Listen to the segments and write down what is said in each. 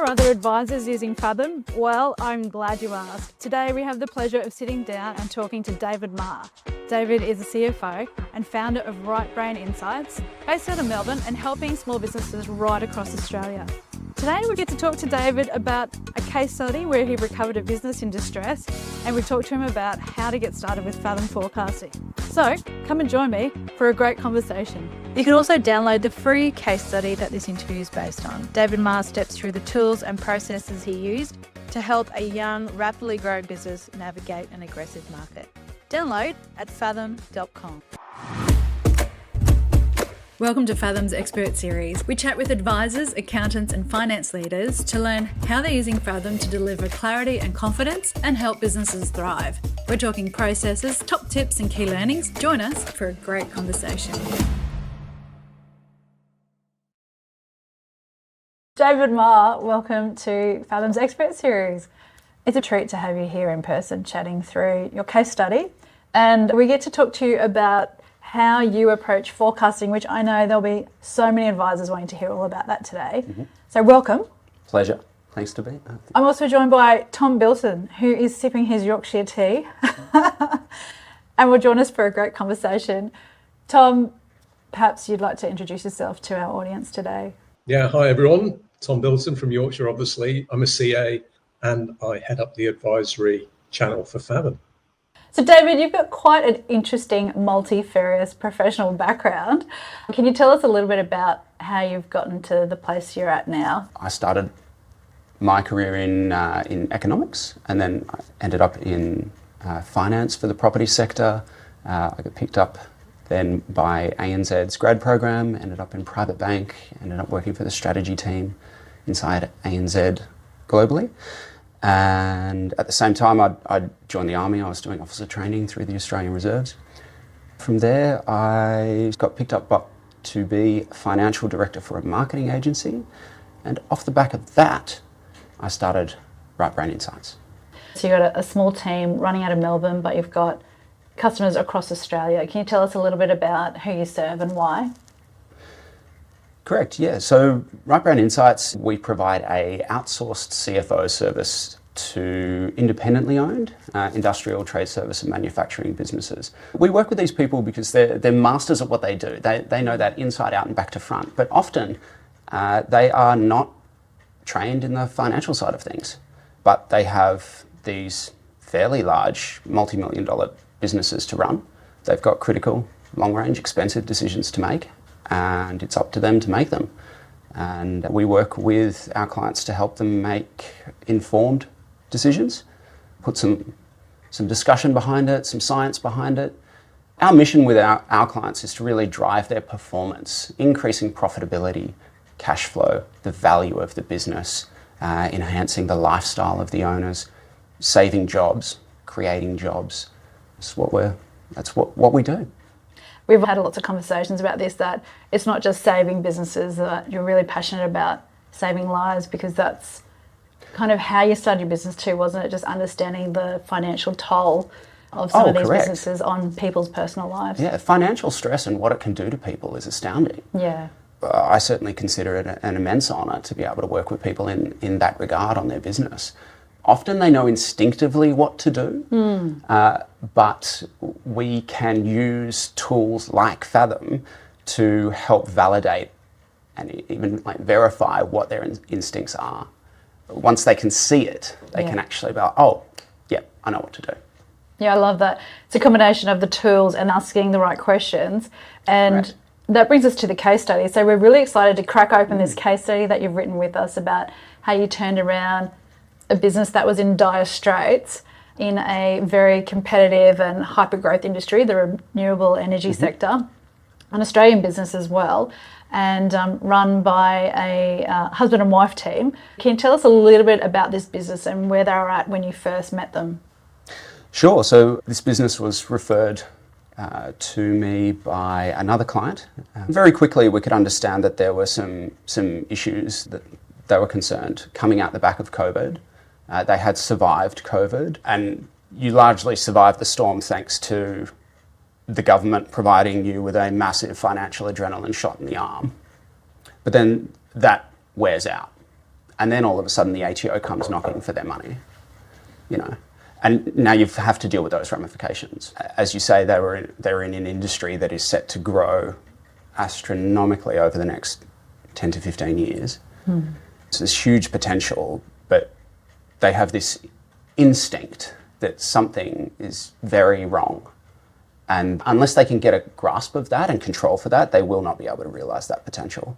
other advisors using Fathom? Well, I'm glad you asked. Today we have the pleasure of sitting down and talking to David Maher. David is a CFO and founder of Right Brain Insights, based out of Melbourne and helping small businesses right across Australia. Today we get to talk to David about a case study where he recovered a business in distress, and we talk to him about how to get started with Fathom forecasting. So come and join me for a great conversation. You can also download the free case study that this interview is based on. David Maher steps through the tools and processes he used to help a young, rapidly growing business navigate an aggressive market. Download at fathom.com. Welcome to Fathom's Expert Series. We chat with advisors, accountants and finance leaders to learn how they're using Fathom to deliver clarity and confidence and help businesses thrive. We're talking processes, top tips and key learnings. Join us for a great conversation. David Maher, welcome to Fathom's Expert Series. It's a treat to have you here in person chatting through your case study, and we get to talk to you about how you approach forecasting, which I know there'll be so many advisors wanting to hear all about that today. So welcome. Pleasure. Thanks to be. I'm also joined by Tom Bilton, who is sipping his Yorkshire tea and will join us for a great conversation. Tom, perhaps you'd like to introduce yourself to our audience today. Yeah, hi everyone. Tom Bilton from Yorkshire, obviously. I'm a CA and I head up the advisory channel for Fathom. So David, you've got quite an interesting multifarious professional background. Can you tell us a little bit about how you've gotten to the place you're at now? I started my career in economics, and then I ended up in finance for the property sector. I got picked up then by ANZ's grad program, ended up in private bank, ended up working for the strategy team inside ANZ globally. And at the same time, I'd joined the army. I was doing officer training through the Australian Reserves. From there, I got picked up to be financial director for a marketing agency. And off the back of that, I started Right Brain Insights. So you've got a small team running out of Melbourne, but you've got customers across Australia. Can you tell us a little bit about who you serve and why? Correct, yeah. So Right Brain Insights, we provide a outsourced CFO service to independently owned industrial, trade service and manufacturing businesses. We work with these people because they're masters at what they do. They know that inside out and back to front, but often they are not trained in the financial side of things, but they have these fairly large multi-million-dollar businesses to run. They've got critical, long-range, expensive decisions to make, and it's up to them to make them. And we work with our clients to help them make informed decisions, put some discussion behind it, some science behind it. Our mission with our clients is to really drive their performance, increasing profitability, cash flow, the value of the business, enhancing the lifestyle of the owners, saving jobs, creating jobs. That's what we do. We've had lots of conversations about this, that it's not just saving businesses, that you're really passionate about saving lives, because that's kind of how you started your business too, wasn't it? Just understanding the financial toll of some of these businesses on people's personal lives. Yeah, financial stress and what it can do to people is astounding. Yeah. I certainly consider it an immense honour to be able to work with people in that regard on their business. Often they know instinctively what to do, but we can use tools like Fathom to help validate and even verify what their instincts are. Once they can see it, they can actually be like, oh, yeah, I know what to do. Yeah, I love that. It's a combination of the tools and asking the right questions. And that brings us to the case study. So we're really excited to crack open this case study that you've written with us about how you turned around a business that was in dire straits in a very competitive and hyper-growth industry, the renewable energy sector, an Australian business as well, and run by a husband and wife team. Can you tell us a little bit about this business and where they were at when you first met them? Sure. So this business was referred to me by another client. Very quickly we could understand that there were some issues that they were concerned coming out the back of COVID. They had survived COVID, and you largely survived the storm thanks to the government providing you with a massive financial adrenaline shot in the arm. But then that wears out. And then all of a sudden the ATO comes knocking for their money, you know. And now you have to deal with those ramifications. As you say, they're in an industry that is set to grow astronomically over the next 10 to 15 years. So there's huge potential, but they have this instinct that something is very wrong. And unless they can get a grasp of that and control for that, they will not be able to realise that potential.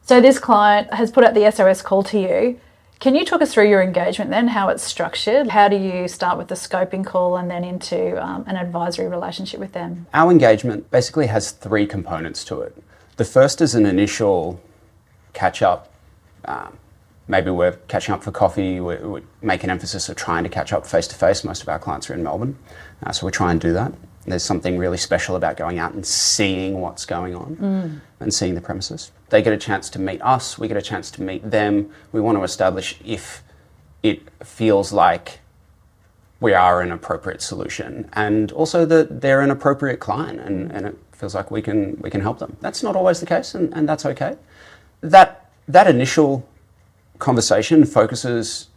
So this client has put out the SOS call to you. Can you talk us through your engagement then, how it's structured? How do you start with the scoping call and then into an advisory relationship with them? Our engagement basically has 3 components to it. The first is an initial catch-up. Maybe we're catching up for coffee. We make an emphasis of trying to catch up face-to-face. Most of our clients are in Melbourne, so we try and do that. There's something really special about going out and seeing what's going on and seeing the premises. They get a chance to meet us, we get a chance to meet them. We want to establish if it feels like we are an appropriate solution, and also that they're an appropriate client and it feels like we can help them. That's not always the case, and that's okay. That initial conversation focuses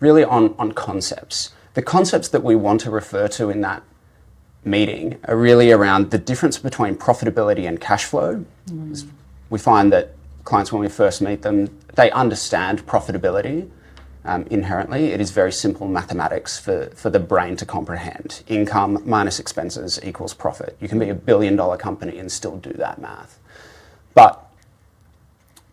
really on concepts. The concepts that we want to refer to in that meeting are really around the difference between profitability and cash flow. We find that clients, when we first meet them, they understand profitability inherently. It is very simple mathematics for the brain to comprehend. Income minus expenses equals profit. You can be $1 billion company and still do that math. But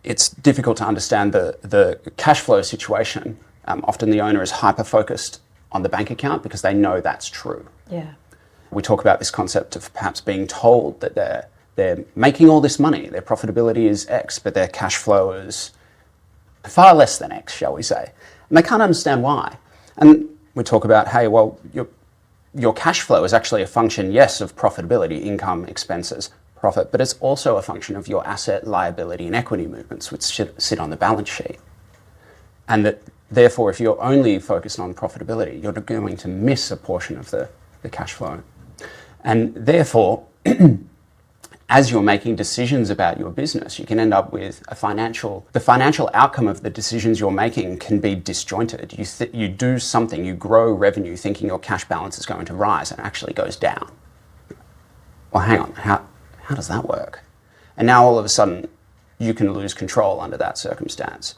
it's difficult to understand the cash flow situation. Often the owner is hyper-focused on the bank account because they know that's true. Yeah. We talk about this concept of perhaps being told that they're making all this money, their profitability is X, but their cash flow is far less than X, shall we say. And they can't understand why. And we talk about, hey, well, your cash flow is actually a function, yes, of profitability, income, expenses, profit, but it's also a function of your asset, liability, and equity movements, which sit on the balance sheet. And that, therefore, if you're only focused on profitability, you're going to miss a portion of the cash flow. And therefore, as you're making decisions about your business, you can end up with the financial outcome of the decisions you're making can be disjointed. You do something, you grow revenue thinking your cash balance is going to rise and it actually goes down. Well, hang on, how does that work? And now all of a sudden you can lose control under that circumstance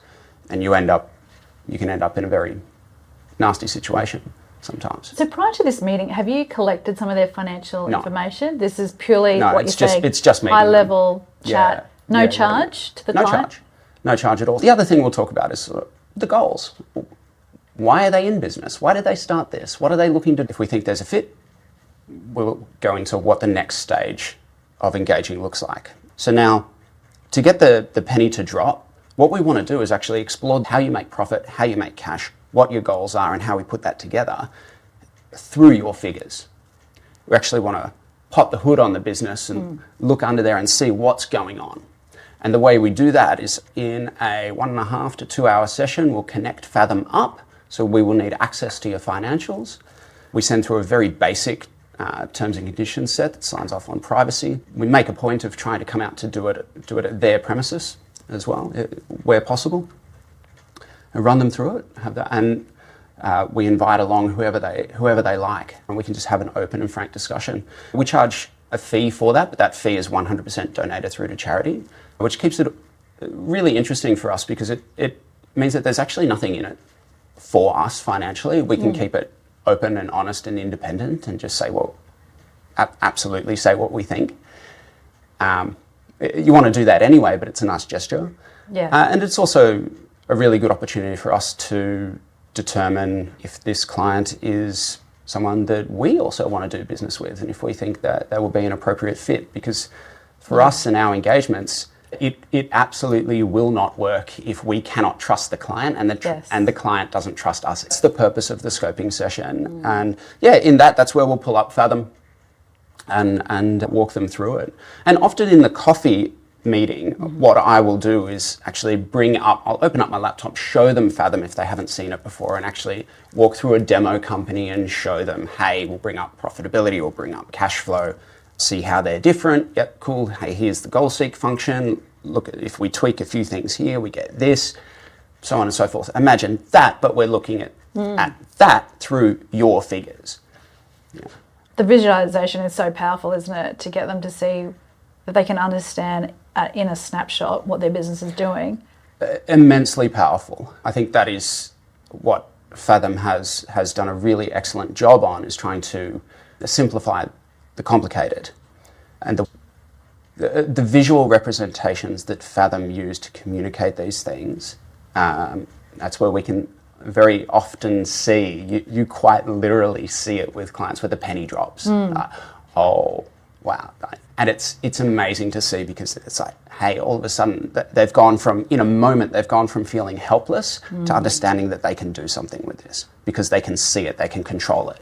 and you can end up in a very nasty situation sometimes. So prior to this meeting, have you collected some of their financial information? This is purely what you're saying, it's just high level chat, no charge to the client? No charge at all. The other thing we'll talk about is the goals. Why are they in business? Why did they start this? What are they looking to do? If we think there's a fit, we'll go into what the next stage of engaging looks like. So now, to get the penny to drop, what we want to do is actually explore how you make profit, how you make cash, what your goals are, and how we put that together through your figures. We actually want to pop the hood on the business and look under there and see what's going on. And the way we do that is in a 1.5 to 2 hour session, we'll connect Fathom up. So we will need access to your financials. We send through a very basic terms and conditions set that signs off on privacy. We make a point of trying to come out to do it at their premises as well, where possible. And run them through it, have that, and we invite along whoever they like, and we can just have an open and frank discussion. We charge a fee for that, but that fee is 100% donated through to charity, which keeps it really interesting for us because it means that there's actually nothing in it for us financially. We can keep it open and honest and independent and just say, well, absolutely say what we think. You want to do that anyway, but it's a nice gesture. Yeah. And it's also a really good opportunity for us to determine if this client is someone that we also want to do business with and if we think that they will be an appropriate fit. Because for us and our engagements, it absolutely will not work if we cannot trust the client and the client doesn't trust us. It's the purpose of the scoping session. And in that's where we'll pull up Fathom and walk them through it. And often in the coffee meeting, what I will do is actually I'll open up my laptop, show them Fathom if they haven't seen it before, and actually walk through a demo company and show them, hey, we'll bring up profitability, we'll bring up cash flow, see how they're different. Yep, cool. Hey, here's the goal seek function. Look, if we tweak a few things here, we get this. so on and so forth. Imagine that, but we're looking at that through your figures. Yeah. The visualization is so powerful, isn't it, to get them to see that they can understand in a snapshot what their business is doing. Immensely powerful. I think that is what Fathom has done a really excellent job on, is trying to simplify the complicated. And the visual representations that Fathom use to communicate these things, that's where we can very often see, you quite literally see it with clients where the penny drops. Oh, wow. And it's amazing to see, because it's like, hey, all of a sudden they've gone from, in a moment, they've gone from feeling helpless to understanding that they can do something with this, because they can see it, they can control it.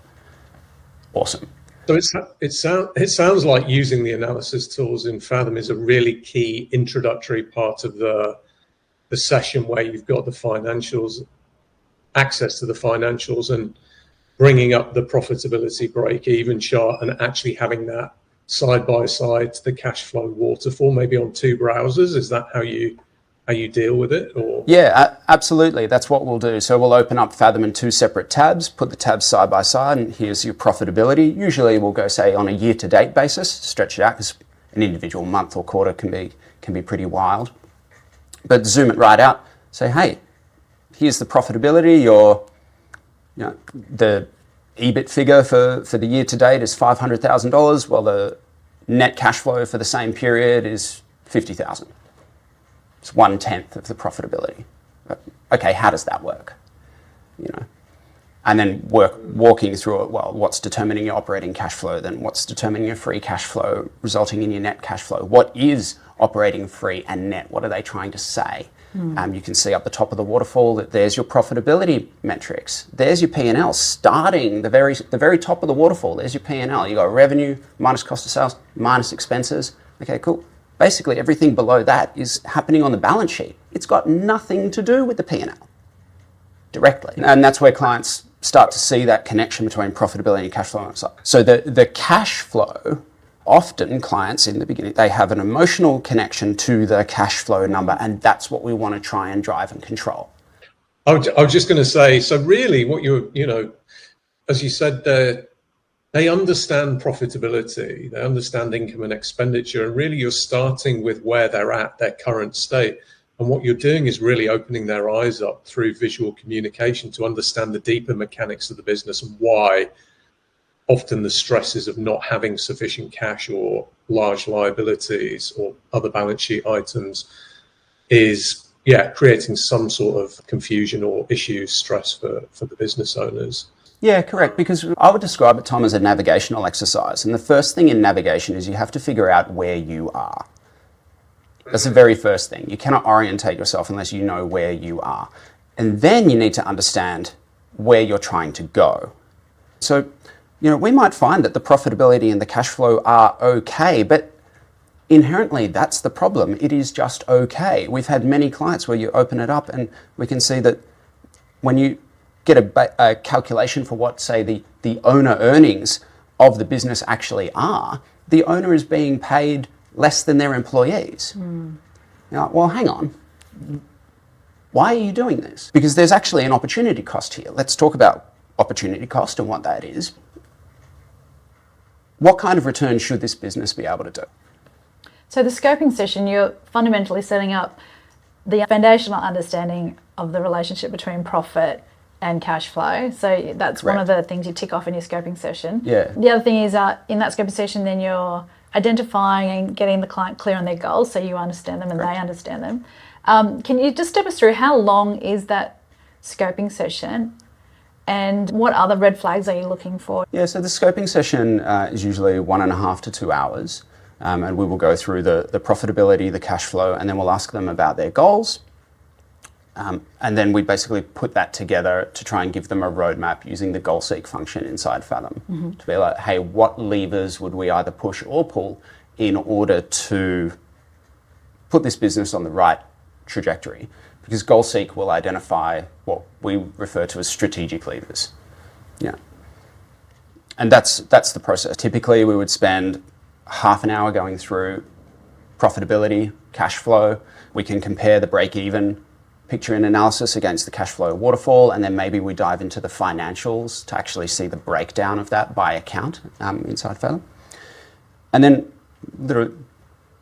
Awesome. So it sounds like using the analysis tools in Fathom is a really key introductory part of the session, where you've got the financials, access to the financials, and bringing up the profitability break-even chart, and actually having that side by side to the cash flow waterfall, maybe on two browsers. Is that how you deal with it? Or yeah, absolutely. That's what we'll do. So we'll open up Fathom in two separate tabs, put the tabs side by side, and here's your profitability. Usually we'll go, say, on a year-to-date basis, stretch it out, because an individual month or quarter can be pretty wild. But zoom it right out. Say, hey, here's the profitability. The EBIT figure for the year to date is $500,000. Well, the net cash flow for the same period is $50,000. It's 1/10 of the profitability. Okay, how does that work? And then walking through it. Well, what's determining your operating cash flow? Then what's determining your free cash flow, resulting in your net cash flow? What is operating, free, and net? What are they trying to say? You can see up the top of the waterfall that there's your profitability metrics. There's your P&L starting the very top of the waterfall. There's your P&L. You got revenue minus cost of sales minus expenses. Okay, cool. Basically, everything below that is happening on the balance sheet. It's got nothing to do with the P&L directly, and that's where clients start to see that connection between profitability and cash flow. So the cash flow. Often clients in the beginning, they have an emotional connection to the cash flow number, and that's what we want to try and drive and control. I was just going to say, so really what as you said, they understand profitability, they understand income and expenditure, and really you're starting with where they're at, their current state. And what you're doing is really opening their eyes up through visual communication to understand the deeper mechanics of the business, and why often the stresses of not having sufficient cash or large liabilities or other balance sheet items is creating some sort of confusion or issue, stress for the business owners. Yeah, correct. Because I would describe it, Tom, as a navigational exercise. And the first thing in navigation is you have to figure out where you are. That's the very first thing. You cannot orientate yourself unless you know where you are. And then you need to understand where you're trying to go. So, we might find that the profitability and the cash flow are okay, but inherently that's the problem. It is just okay. We've had many clients where you open it up and we can see that when you get a calculation for what, say, the owner earnings of the business actually are, the owner is being paid less than their employees. Well, hang on. Why are you doing this? Because there's actually an opportunity cost here. Let's talk about opportunity cost and what that is. What kind of return should this business be able to do? So the scoping session, you're fundamentally setting up the foundational understanding of the relationship between profit and cash flow. So that's Correct. One of the things you tick off in your scoping session. Yeah. The other thing is in that scoping session, then you're identifying and getting the client clear on their goals, so you understand them and Correct. they understand them. Can you just step us through how long is that scoping session? And what other red flags are you looking for? Yeah, so the scoping session is usually 1.5 to 2 hours. And we will go through the profitability, the cash flow, and then we'll ask them about their goals. And then we basically put that together to try and give them a roadmap using the goal seek function inside Fathom. To be like, hey, what levers would we either push or pull in order to put this business on the right trajectory? Because goal seek will identify what we refer to as strategic levers. Yeah. And that's the process. Typically, we would spend half an hour going through profitability, cash flow. We can compare the break-even picture and analysis against the cash flow waterfall, and then maybe we dive into the financials to actually see the breakdown of that by account inside Fathom. And then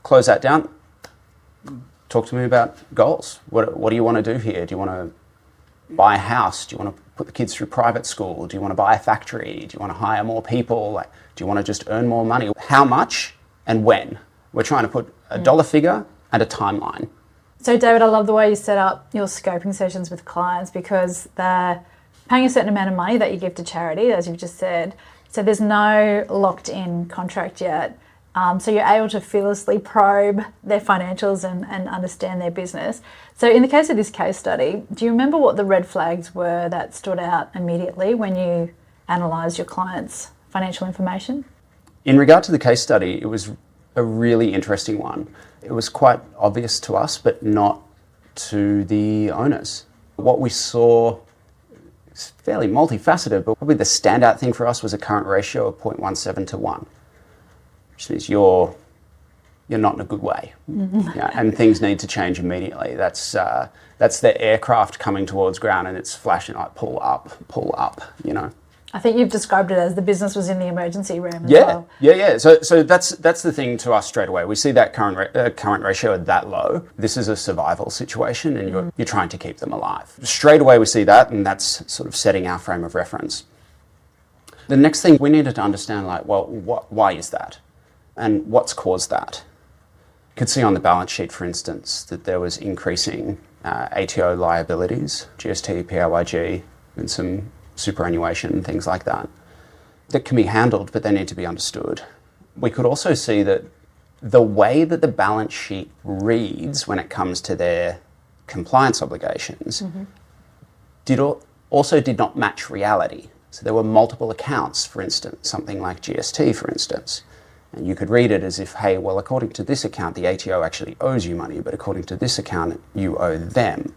close that down. Talk to me about goals. What do you want to do here? Do you want to buy a house? Do you want to put the kids through private school? Do you want to buy a factory? Do you want to hire more people? Do you want to just earn more money? How much and when? We're trying to put a dollar figure and a timeline. So David, I love the way you set up your scoping sessions with clients, because they're paying a certain amount of money that you give to charity, as you've just said. So there's no locked in contract yet. So you're able to fearlessly probe their financials and understand their business. So in the case of this case study, do you remember what the red flags were that stood out immediately when you analysed your client's financial information? In regard to the case study, it was a really interesting one. It was quite obvious to us, but not to the owners. What we saw is fairly multifaceted, but probably the standout thing for us was a current ratio of 0.17 to 1, which means you're not in a good way. Yeah, and things need to change immediately. That's the aircraft coming towards ground and it's flashing like pull up, you know. I think you've described it as the business was in the emergency room as well. Yeah. So that's the thing to us straight away. We see that current ratio at that low. This is a survival situation, and you're trying to keep them alive. Straight away we see that, and that's sort of setting our frame of reference. The next thing we needed to understand, why is that, and what's caused that? You could see on the balance sheet, for instance, that there was increasing ATO liabilities, GST, PAYG, and some superannuation and things like that can be handled, but they need to be understood. We could also see that the way that the balance sheet reads when it comes to their compliance obligations did not match reality. So there were multiple accounts, for instance, something like GST, for instance, and you could read it as if, hey, well, according to this account, the ATO actually owes you money, but according to this account, you owe them.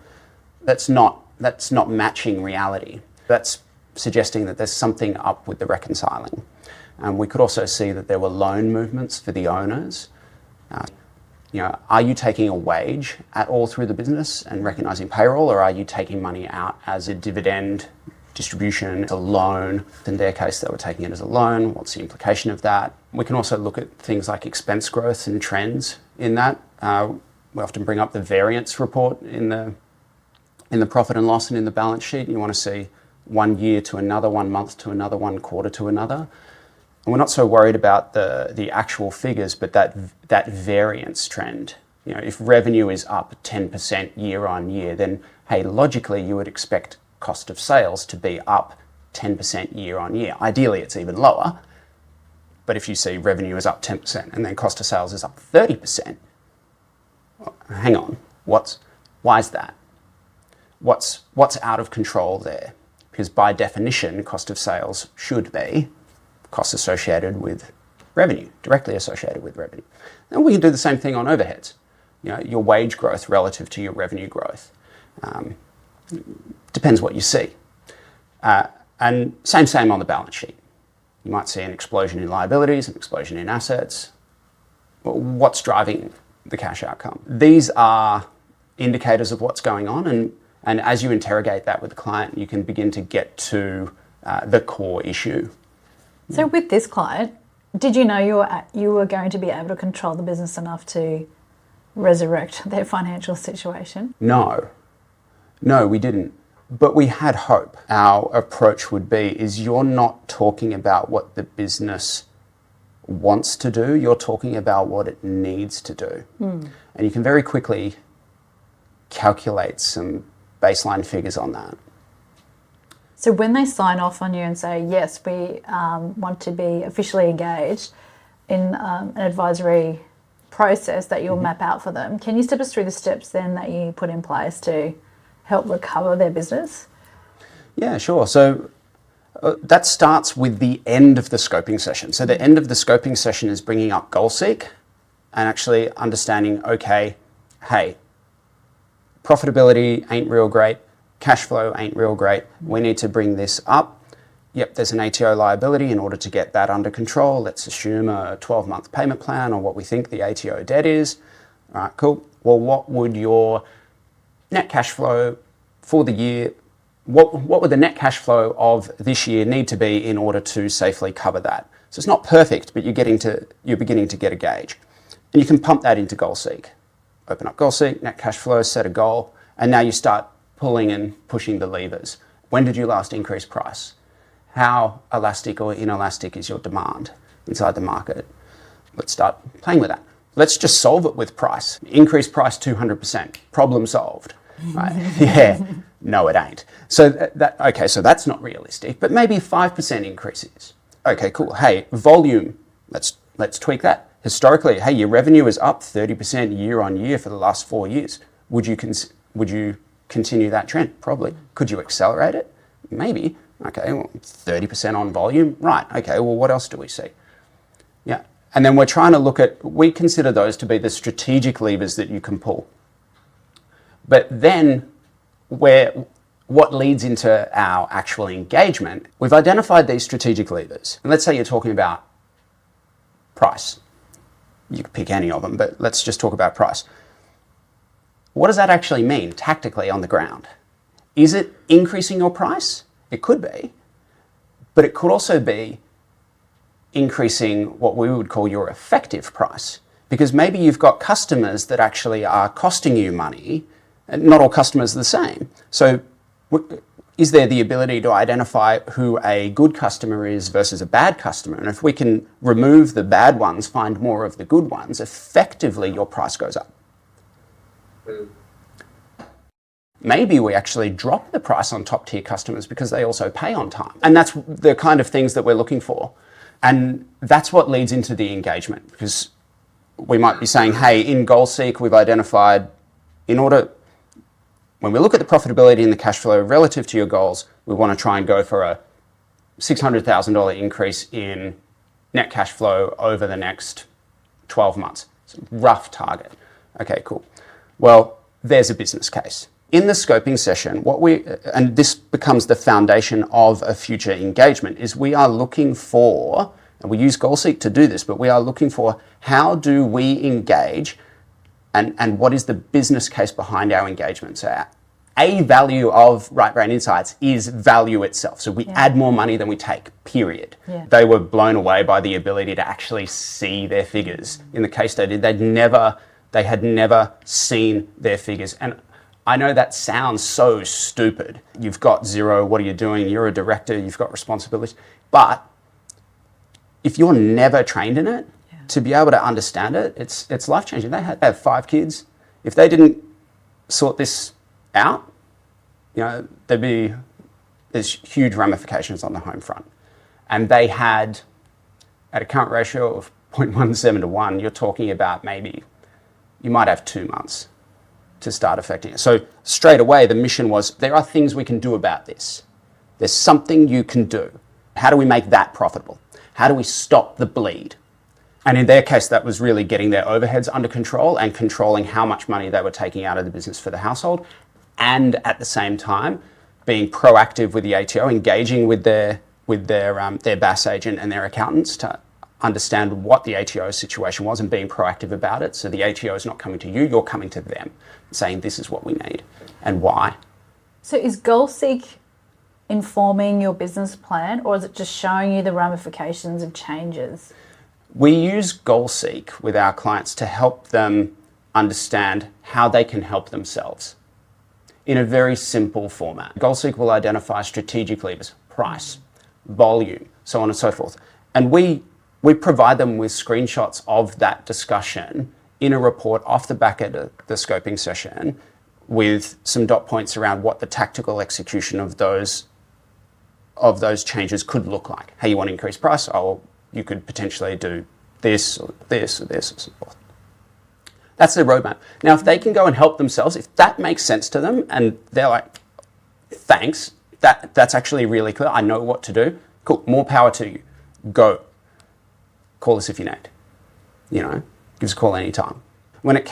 That's not matching reality. That's suggesting that there's something up with the reconciling. We could also see that there were loan movements for the owners. Are you taking a wage at all through the business and recognising payroll, or are you taking money out as a dividend distribution, a loan? In their case, they were taking it as a loan. What's the implication of that? We can also look at things like expense growth and trends in that. We often bring up the variance report in the profit and loss and in the balance sheet. You want to see 1 year to another, 1 month to another, 1 quarter to another. And we're not so worried about the actual figures, but that variance trend. If revenue is up 10% year on year, then, hey, logically you would expect cost of sales to be up 10% year on year. Ideally, it's even lower. But if you see revenue is up 10% and then cost of sales is up 30%, hang on, why is that? What's out of control there? Because by definition, cost of sales should be costs associated with revenue, directly associated with revenue. And we can do the same thing on overheads. Your wage growth relative to your revenue growth. Depends what you see. And same on the balance sheet. You might see an explosion in liabilities, an explosion in assets. What's driving the cash outcome? These are indicators of what's going on, and as you interrogate that with the client, you can begin to get to the core issue. So with this client, did you know you were going to be able to control the business enough to resurrect their financial situation? No, we didn't. But we had hope. Our approach would be, you're not talking about what the business wants to do, you're talking about what it needs to do. And you can very quickly calculate some baseline figures on that. So when they sign off on you and say, yes, we want to be officially engaged in an advisory process that you'll map out for them, can you step us through the steps then that you put in place to help recover their business? Yeah, sure. So that starts with the end of the scoping session. So the end of the scoping session is bringing up goal seek and actually understanding, okay, hey, profitability ain't real great, cash flow ain't real great, we need to bring this up. Yep, there's an ATO liability. In order to get that under control, let's assume a 12-month payment plan or what we think the ATO debt is. All right, cool. Well, what would your net cash flow for the year, what would the net cash flow of this year need to be in order to safely cover that? So it's not perfect, but you're beginning to get a gauge. And you can pump that into GoalSeek. Open up GoalSeek, net cash flow, set a goal, and now you start pulling and pushing the levers. When did you last increase price? How elastic or inelastic is your demand inside the market? Let's start playing with that. Let's just solve it with price. Increase price 200%. Problem solved. Right? Yeah. No, it ain't. So so that's not realistic, but maybe 5% increases. Okay, cool. Hey, volume. Let's tweak that. Historically, hey, your revenue is up 30% year on year for the last 4 years. Would you continue that trend? Probably. Could you accelerate it? Maybe. Okay, well, 30% on volume. Right. Okay, well, what else do we see? Yeah. And then we're trying to we consider those to be the strategic levers that you can pull. But then what leads into our actual engagement, we've identified these strategic levers. And let's say you're talking about price. You could pick any of them, but let's just talk about price. What does that actually mean tactically on the ground? Is it increasing your price? It could be, but it could also be increasing what we would call your effective price, because maybe you've got customers that actually are costing you money, and not all customers are the same. So is there the ability to identify who a good customer is versus a bad customer? And if we can remove the bad ones, find more of the good ones, effectively your price goes up. Maybe we actually drop the price on top tier customers because they also pay on time. And that's the kind of things that we're looking for. And that's what leads into the engagement, because we might be saying, hey, in GoalSeek, we've identified when we look at the profitability and the cash flow relative to your goals, we want to try and go for a $600,000 increase in net cash flow over the next 12 months. It's a rough target. Okay, cool. Well, there's a business case. In the scoping session, and this becomes the foundation of a future engagement, is we are looking for, and we use GoalSeek to do this, but we are looking for how do we engage and what is the business case behind our engagement. So a value of Right Brain Insights is value itself. So we add more money than we take, period. Yeah. They were blown away by the ability to actually see their figures. In the case study, they had never seen their figures. And I know that sounds so stupid. You've got Xero, what are you doing? You're a director, you've got responsibilities. But if you're never trained in it, to be able to understand it, it's life-changing. They have 5 kids. If they didn't sort this out, there's huge ramifications on the home front. And they had, at a current ratio of 0.17 to 1, you're talking about maybe, you might have 2 months to start affecting it. So straight away, the mission was, there are things we can do about this. There's something you can do. How do we make that profitable? How do we stop the bleed? And in their case, that was really getting their overheads under control and controlling how much money they were taking out of the business for the household. And at the same time, being proactive with the ATO, engaging with their BAS agent and their accountants to understand what the ATO situation was and being proactive about it. So the ATO is not coming to you, you're coming to them, saying this is what we need and why. So is GoalSeek informing your business plan, or is it just showing you the ramifications of changes? We use GoalSeek with our clients to help them understand how they can help themselves in a very simple format. GoalSeek will identify strategic levers, price, volume, so on and so forth. And we provide them with screenshots of that discussion in a report off the back of the scoping session with some dot points around what the tactical execution of those changes could look like. Hey, you want to increase price? Oh, you could potentially do this or this or this or so forth. That's their roadmap. Now, if they can go and help themselves, if that makes sense to them and they're like, thanks, that's actually really clear, I know what to do, cool, more power to you. Go. Call us if you need. Give us a call anytime. When it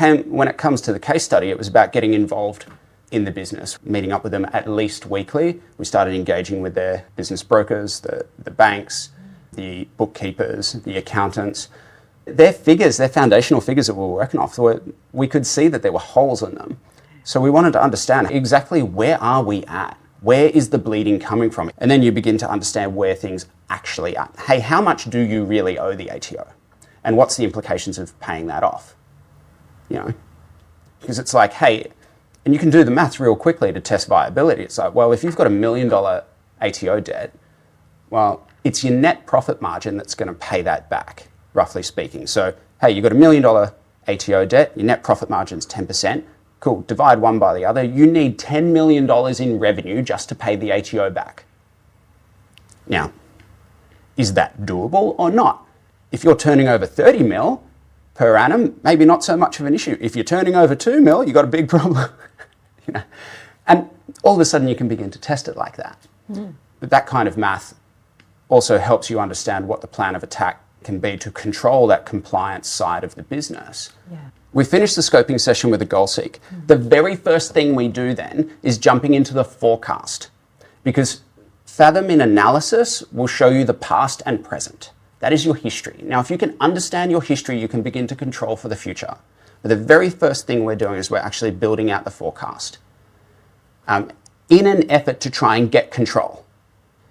comes to the case study, it was about getting involved in the business, meeting up with them at least weekly. We started engaging with their business brokers, the banks, the bookkeepers, the accountants. Their figures, their foundational figures that we were working off, we could see that there were holes in them. So we wanted to understand exactly where are we at? Where is the bleeding coming from? And then you begin to understand where things actually are. Hey, how much do you really owe the ATO? And what's the implications of paying that off? You know, because it's like, hey, and you can do the maths real quickly to test viability. It's like, well, if you've got $1 million ATO debt, well, it's your net profit margin that's going to pay that back, roughly speaking. So, hey, you've got $1 million ATO debt, your net profit margin's 10%. Cool, divide one by the other. You need $10 million in revenue just to pay the ATO back. Now, is that doable or not? If you're turning over 30 mil per annum, maybe not so much of an issue. If you're turning over 2 mil, you've got a big problem. You know? And all of a sudden you can begin to test it like that. But that kind of math also helps you understand what the plan of attack can be to control that compliance side of the business. Yeah. We finish the scoping session with a goal seek. The very first thing we do then is jumping into the forecast, because Fathom in analysis will show you the past and present. That is your history. Now, if you can understand your history, you can begin to control for the future. But the very first thing we're doing is we're actually building out the forecast in an effort to try and get control.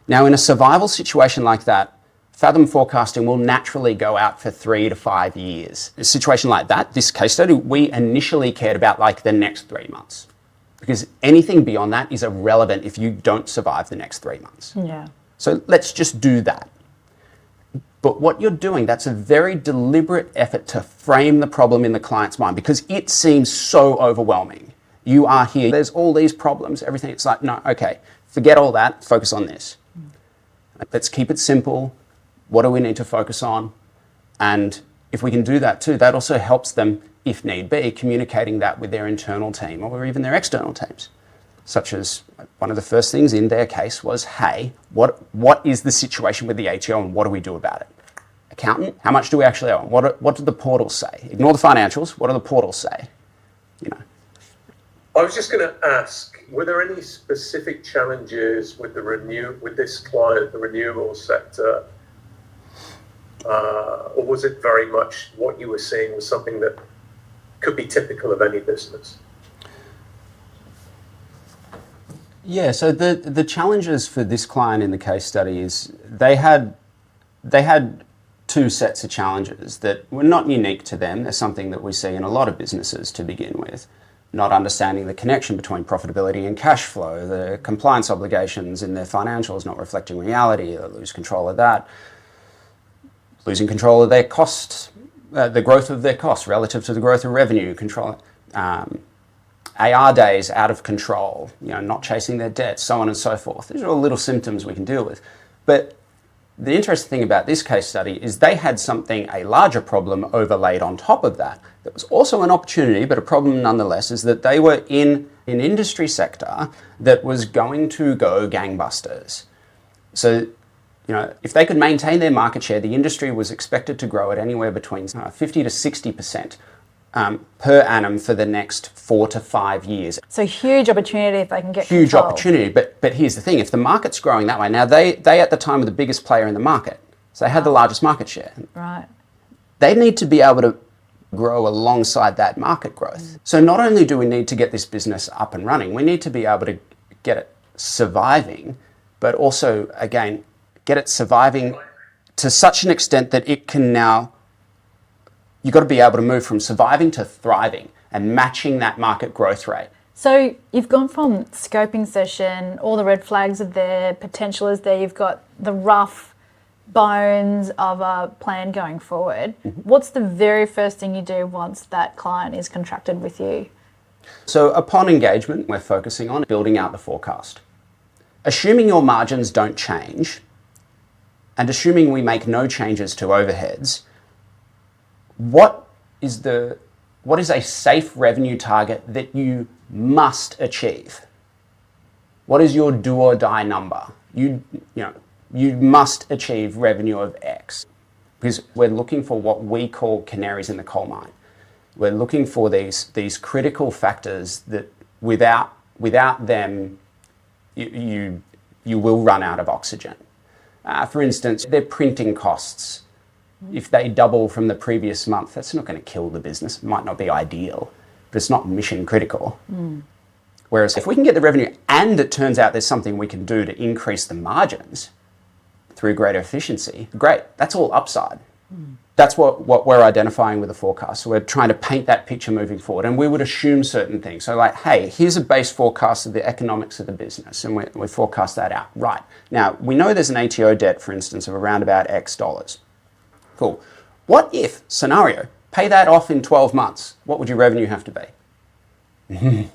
Now, in a survival situation like that, Fathom forecasting will naturally go out for 3 to 5 years. In a situation like that, this case study, we initially cared about like the next 3 months, because anything beyond that is irrelevant if you don't survive the next 3 months. Yeah. So let's just do that. But what you're doing, that's a very deliberate effort to frame the problem in the client's mind, because it seems so overwhelming. You are here, there's all these problems, everything. It's like, no, okay, forget all that, focus on this. Let's keep it simple. What do we need to focus on? And if we can do that too, that also helps them, if need be, communicating that with their internal team or even their external teams. Such as one of the first things in their case was, hey, what is the situation with the ATO and what do we do about it? Accountant, how much do we actually owe? What do the portals say? Ignore the financials, what do the portals say? You know. I was just going to ask, were there any specific challenges with with this client, the renewable sector, or was it very much what you were seeing was something that could be typical of any business? Yeah, so the challenges for this client in the case study is they had 2 sets of challenges that were not unique to them. They're something that we see in a lot of businesses to begin with. Not understanding the connection between profitability and cash flow, the compliance obligations in their financials not reflecting reality, they lose control of that. Losing control of their costs, the growth of their costs relative to the growth of revenue, control, AR days out of control, you know, not chasing their debt, so on and so forth. These are all little symptoms we can deal with. But the interesting thing about this case study is they had something, a larger problem overlaid on top of that. That was also an opportunity, but a problem nonetheless, is that they were in an industry sector that was going to go gangbusters. So, you know, if they could maintain their market share, the industry was expected to grow at anywhere between 50 to 60% per annum for the next 4 to 5 years. So huge opportunity if they can get Huge control. opportunity, but here's the thing, if the market's growing that way, now they at the time were the biggest player in the market, so they had the largest market share. Right. They need to be able to grow alongside that market growth. So not only do we need to get this business up and running, we need to be able to get it surviving, but also, again, get it surviving to such an extent that it can now, you've got to be able to move from surviving to thriving and matching that market growth rate. So you've gone from scoping session, all the red flags are there, potential is there, you've got the rough bones of a plan going forward. What's the very first thing you do once that client is contracted with you? So upon engagement, we're focusing on building out the forecast. Assuming your margins don't change, and assuming we make no changes to overheads, what is a safe revenue target that you must achieve? What is your do or die number? You must achieve revenue of X, because we're looking for what we call canaries in the coal mine. We're looking for these critical factors that without them, you will run out of oxygen. For instance, their printing costs. If they double from the previous month, that's not going to kill the business. It might not be ideal, but it's not mission critical. Whereas if we can get the revenue and it turns out there's something we can do to increase the margins through greater efficiency, great, that's all upside. That's what we're identifying with the forecast. So we're trying to paint that picture moving forward, and we would assume certain things. So like, hey, here's a base forecast of the economics of the business, and we forecast that out. Right. Now, we know there's an ATO debt, for instance, of around about X dollars. Cool. What if, scenario, pay that off in 12 months? What would your revenue have to be?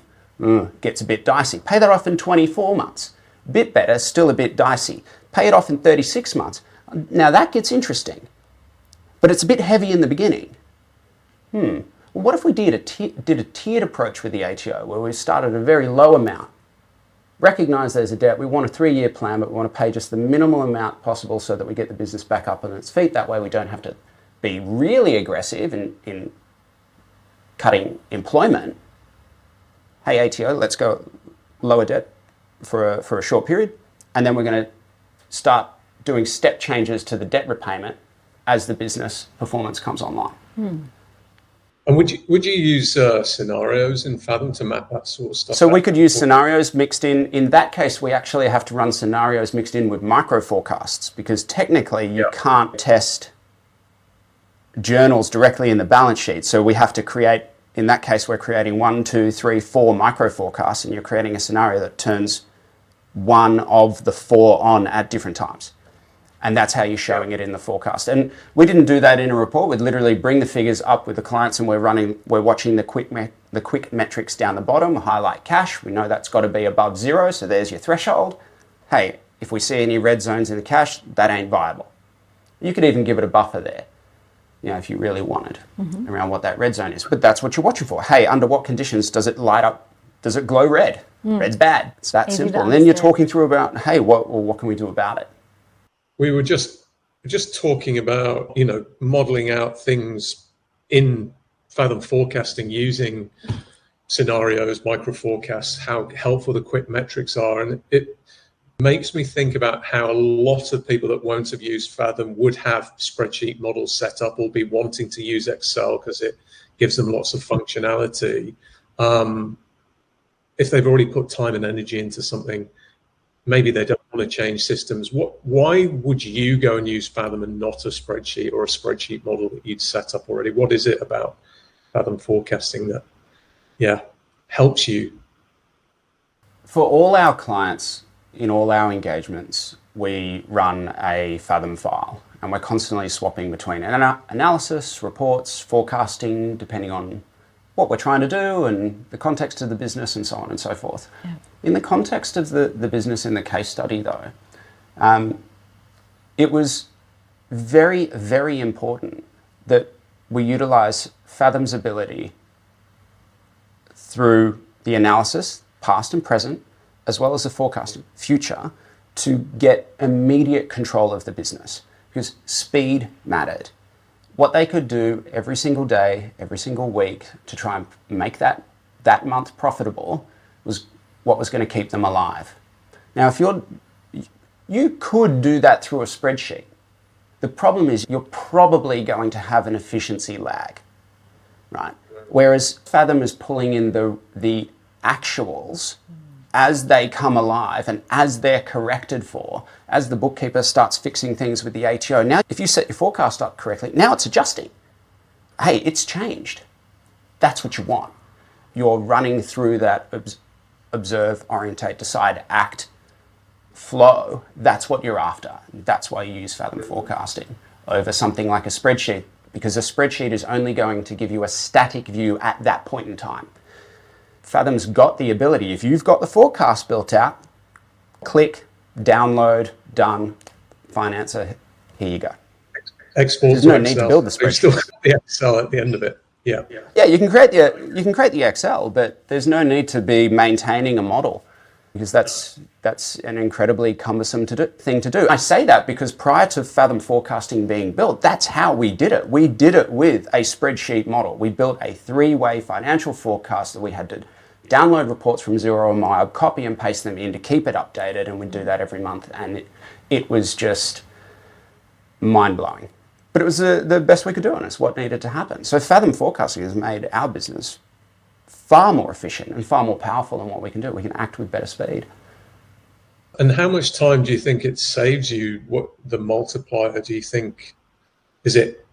Gets a bit dicey. Pay that off in 24 months. Bit better, still a bit dicey. Pay it off in 36 months. Now that gets interesting. But it's a bit heavy in the beginning. Well, what if we did a tiered approach with the ATO, where we start at a very low amount, recognise there's a debt, we want a 3-year plan, but we want to pay just the minimal amount possible so that we get the business back up on its feet. That way we don't have to be really aggressive in cutting employment. Hey, ATO, let's go lower debt for a short period, and then we're going to start doing step changes to the debt repayment as the business performance comes online. And would you use scenarios in Fathom to map that sort of stuff? So we could use scenarios mixed in. In that case, we actually have to run scenarios mixed in with micro forecasts, because technically you can't test journals directly in the balance sheet. So we have to create, in that case, we're creating 1, 2, 3, 4 micro forecasts, and you're creating a scenario that turns one of the 4 on at different times. And that's how you're showing it in the forecast. And we didn't do that in a report. We'd literally bring the figures up with the clients, and we're watching the quick metrics down the bottom. We highlight cash. We know that's got to be above 0. So there's your threshold. Hey, if we see any red zones in the cash, that ain't viable. You could even give it a buffer there, if you really wanted, around what that red zone is. But that's what you're watching for. Hey, under what conditions does it light up? Does it glow red? Red's bad. It's that simple. And then you're talking through about, hey, what can we do about it? We were just talking about, modeling out things in Fathom forecasting using scenarios, micro forecasts, how helpful the quick metrics are. And it makes me think about how a lot of people that won't have used Fathom would have spreadsheet models set up or be wanting to use Excel because it gives them lots of functionality. If they've already put time and energy into something, maybe they don't want to change systems. Why would you go and use Fathom and not a spreadsheet or a spreadsheet model that you'd set up already? What is it about Fathom forecasting that, helps you? For all our clients, in all our engagements, we run a Fathom file, and we're constantly swapping between analysis, reports, forecasting, depending on what we're trying to do and the context of the business and so on and so forth. Yeah. In the context of the business in the case study, though, it was very, very important that we utilize Fathom's ability through the analysis, past and present, as well as the forecasting, future, to get immediate control of the business, because speed mattered. What they could do every single day, every single week to try and make that month profitable was what was going to keep them alive. Now, if you could do that through a spreadsheet. The problem is you're probably going to have an efficiency lag, right? Whereas Fathom is pulling in the actuals as they come alive and as they're corrected for, as the bookkeeper starts fixing things with the ATO. Now, if you set your forecast up correctly, now it's adjusting. Hey, it's changed. That's what you want. You're running through that observe, orientate, decide, act flow. That's what you're after. That's why you use Fathom forecasting over something like a spreadsheet, because a spreadsheet is only going to give you a static view at that point in time. Fathom's got the ability, if you've got the forecast built out, click, download, done, financer, here you go. Export. There's no need to build the spreadsheet. You've still got the Excel at the end of it. Yeah. Yeah, you can create the Excel, but there's no need to be maintaining a model, because that's an incredibly cumbersome thing to do. I say that because prior to Fathom forecasting being built, that's how we did it. We did it with a spreadsheet model. We built a 3-way financial forecast that we had to download reports from Xero and Mile, copy and paste them in to keep it updated, and we'd do that every month, and it was just mind-blowing. But it was the best we could do, and it's what needed to happen. So Fathom forecasting has made our business far more efficient and far more powerful than what we can do. We can act with better speed. And how much time do you think it saves you? What the multiplier do you think? Is it?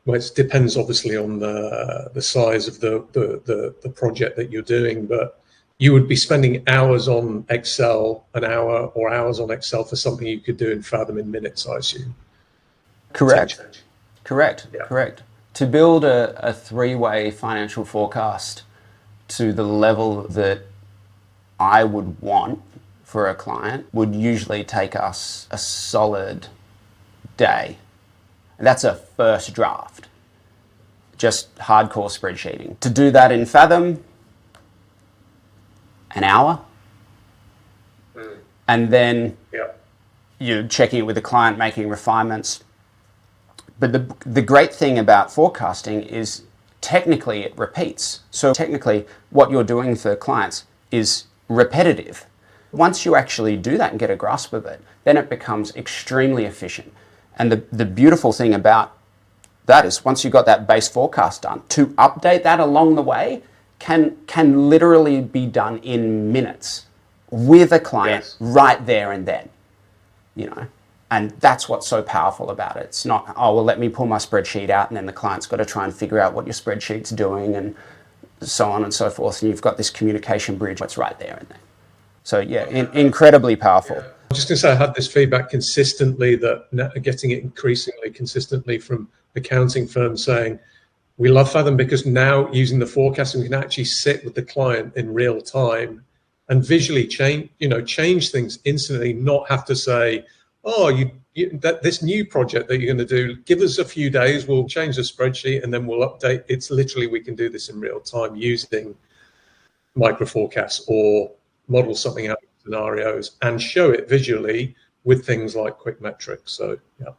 Well, it depends obviously on the size of the project that you're doing, but you would be spending hours on Excel, an hour or hours on Excel for something you could do in Fathom in minutes, I assume. Correct. Yeah. Correct. To build a three-way financial forecast to the level that I would want for a client would usually take us a solid day. And that's a first draft, just hardcore spreadsheeting. To do that in Fathom, an hour. And then you're checking it with the client, making refinements. But the great thing about forecasting is technically it repeats. So technically what you're doing for clients is repetitive. Once you actually do that and get a grasp of it, then it becomes extremely efficient. And the beautiful thing about that is once you've got that base forecast done, to update that along the way can literally be done in minutes with a client right there and then, And that's what's so powerful about it. It's not, oh, well, let me pull my spreadsheet out and then the client's got to try and figure out what your spreadsheet's doing and so on and so forth. And you've got this communication bridge that's right there and then. So yeah, incredibly powerful. Yeah. I'm just going to say I had this feedback consistently, getting it increasingly consistently from accounting firms saying, we love Fathom because now using the forecasting, we can actually sit with the client in real time and visually change things instantly, not have to say, oh, this new project that you're going to do, give us a few days, we'll change the spreadsheet and then we'll update. It's literally, we can do this in real time using micro forecasts or model something out of scenarios and show it visually with things like quick metrics. So, yeah.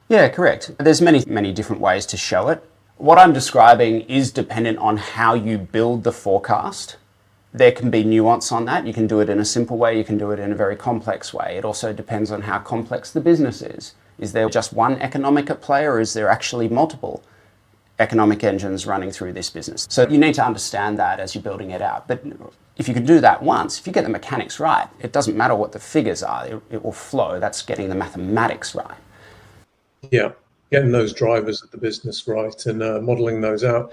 Yeah, correct. There's many different ways to show it. What I'm describing is dependent on how you build the forecast. There can be nuance on that. You can do it in a simple way. You can do it in a very complex way. It also depends on how complex the business is. Is there just one economic at play or is there actually multiple economic engines running through this business? So you need to understand that as you're building it out. But if you can do that once, if you get the mechanics right, it doesn't matter what the figures are. It will flow. That's getting the mathematics right. Yeah, getting those drivers of the business right and modeling those out.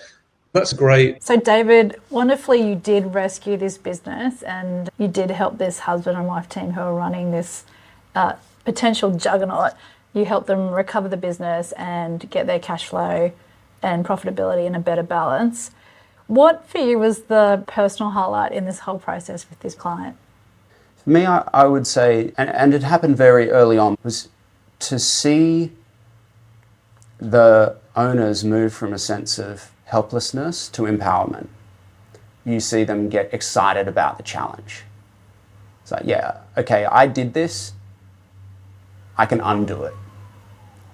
That's great. So David, wonderfully you did rescue this business and you did help this husband and wife team who are running this potential juggernaut. You helped them recover the business and get their cash flow and profitability in a better balance. What for you was the personal highlight in this whole process with this client? For me, I would say, and it happened very early on, was to see the owners move from a sense of helplessness to empowerment. You see them get excited about the challenge. It's like, yeah, okay, I did this, I can undo it,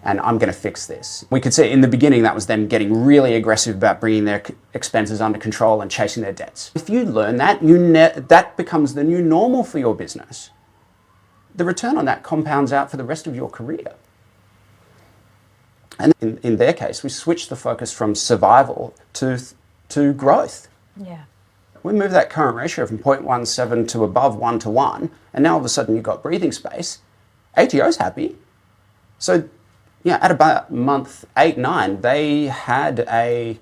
and I'm going to fix this. We could see in the beginning that was them getting really aggressive about bringing their expenses under control and chasing their debts. If you learn that, that becomes the new normal for your business. The return on that compounds out for the rest of your career. And in their case, we switched the focus from survival to growth. Yeah. We moved that current ratio from 0.17 to above 1 to 1, and now all of a sudden you've got breathing space. ATO's happy. So, yeah, at about month 8, 9, they had a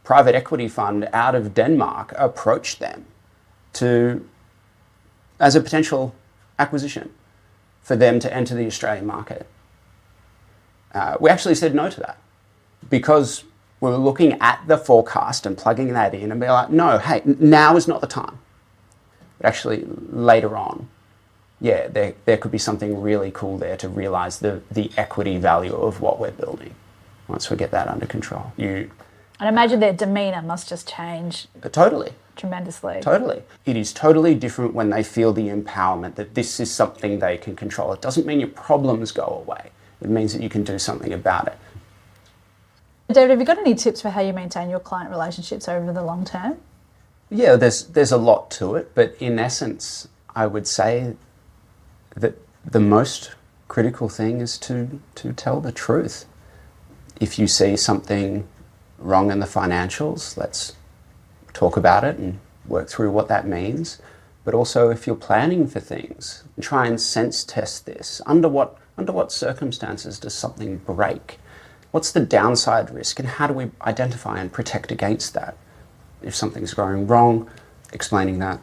private equity fund out of Denmark approach them as a potential acquisition for them to enter the Australian market. We actually said no to that because we were looking at the forecast and plugging that in and be like, no, hey, now is not the time. But actually later on, yeah, there could be something really cool there to realize the equity value of what we're building once we get that under control. And imagine their demeanour must just change. Totally. Tremendously. Totally. It is totally different when they feel the empowerment that this is something they can control. It doesn't mean your problems go away. It means that you can do something about it. David, have you got any tips for how you maintain your client relationships over the long term? Yeah, there's a lot to it, but in essence, I would say that the most critical thing is to tell the truth. If you see something wrong in the financials, let's talk about it and work through what that means. But also if you're planning for things, try and sense test this. Under what circumstances does something break? What's the downside risk and how do we identify and protect against that? If something's going wrong, explaining that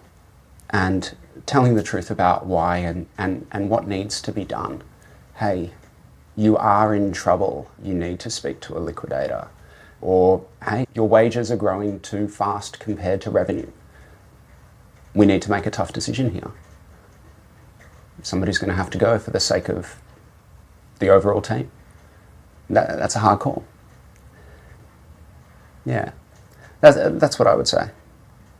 and telling the truth about why and what needs to be done. Hey, you are in trouble, you need to speak to a liquidator. Or, hey, your wages are growing too fast compared to revenue. We need to make a tough decision here. Somebody's going to have to go for the sake of the overall team. That's a hard call. Yeah, that's what I would say.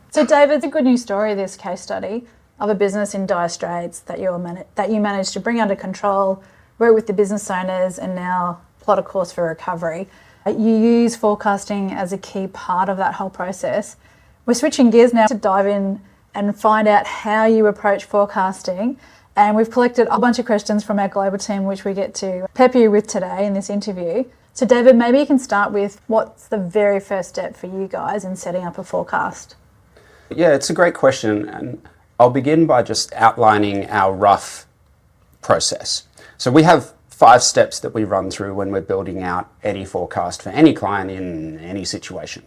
So David, it's a good news story, this case study of a business in dire straits that you managed to bring under control, work with the business owners and now plot a course for recovery. You use forecasting as a key part of that whole process. We're switching gears now to dive in and find out how you approach forecasting. And we've collected a bunch of questions from our global team, which we get to pepper you with today in this interview. So David, maybe you can start with what's the very first step for you guys in setting up a forecast? Yeah, it's a great question. And I'll begin by just outlining our rough process. So we have 5 steps that we run through when we're building out any forecast for any client in any situation.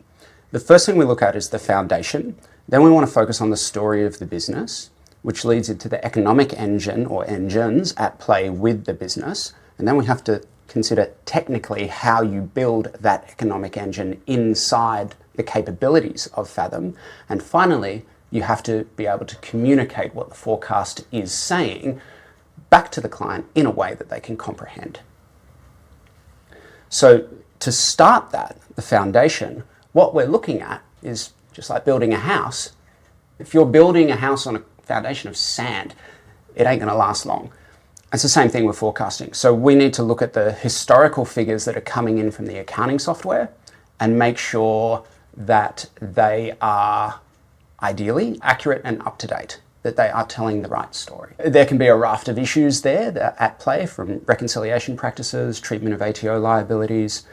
The first thing we look at is the foundation. Then we want to focus on the story of the business, which leads into the economic engine or engines at play with the business. And then we have to consider technically how you build that economic engine inside the capabilities of Fathom. And finally, you have to be able to communicate what the forecast is saying back to the client in a way that they can comprehend. So to start that, the foundation, what we're looking at is just like building a house. If you're building a house on a foundation of sand, it ain't going to last long. It's the same thing with forecasting. So we need to look at the historical figures that are coming in from the accounting software and make sure that they are ideally accurate and up to date, that they are telling the right story. There can be a raft of issues there that are at play, from reconciliation practices, treatment of ATO liabilities.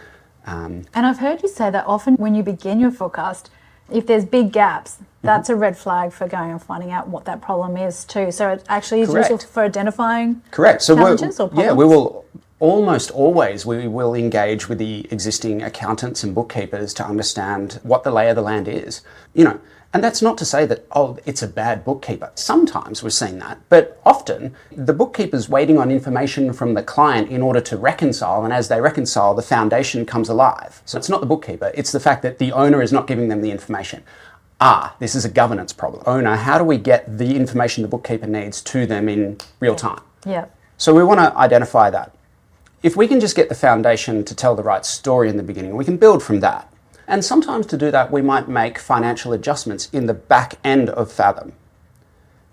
And I've heard you say that often when you begin your forecast, if there's big gaps, that's a red flag for going and finding out what that problem is too. So it actually is useful for identifying challenges or problems? Yeah, we will almost always, we will engage with the existing accountants and bookkeepers to understand what the lay of the land is. And that's not to say that, it's a bad bookkeeper. Sometimes we're seeing that, but often the bookkeeper's waiting on information from the client in order to reconcile, and as they reconcile, the foundation comes alive. So it's not the bookkeeper, it's the fact that the owner is not giving them the information. This is a governance problem. Owner, how do we get the information the bookkeeper needs to them in real time? Yeah. So we want to identify that. If we can just get the foundation to tell the right story in the beginning, we can build from that. And sometimes to do that, we might make financial adjustments in the back end of Fathom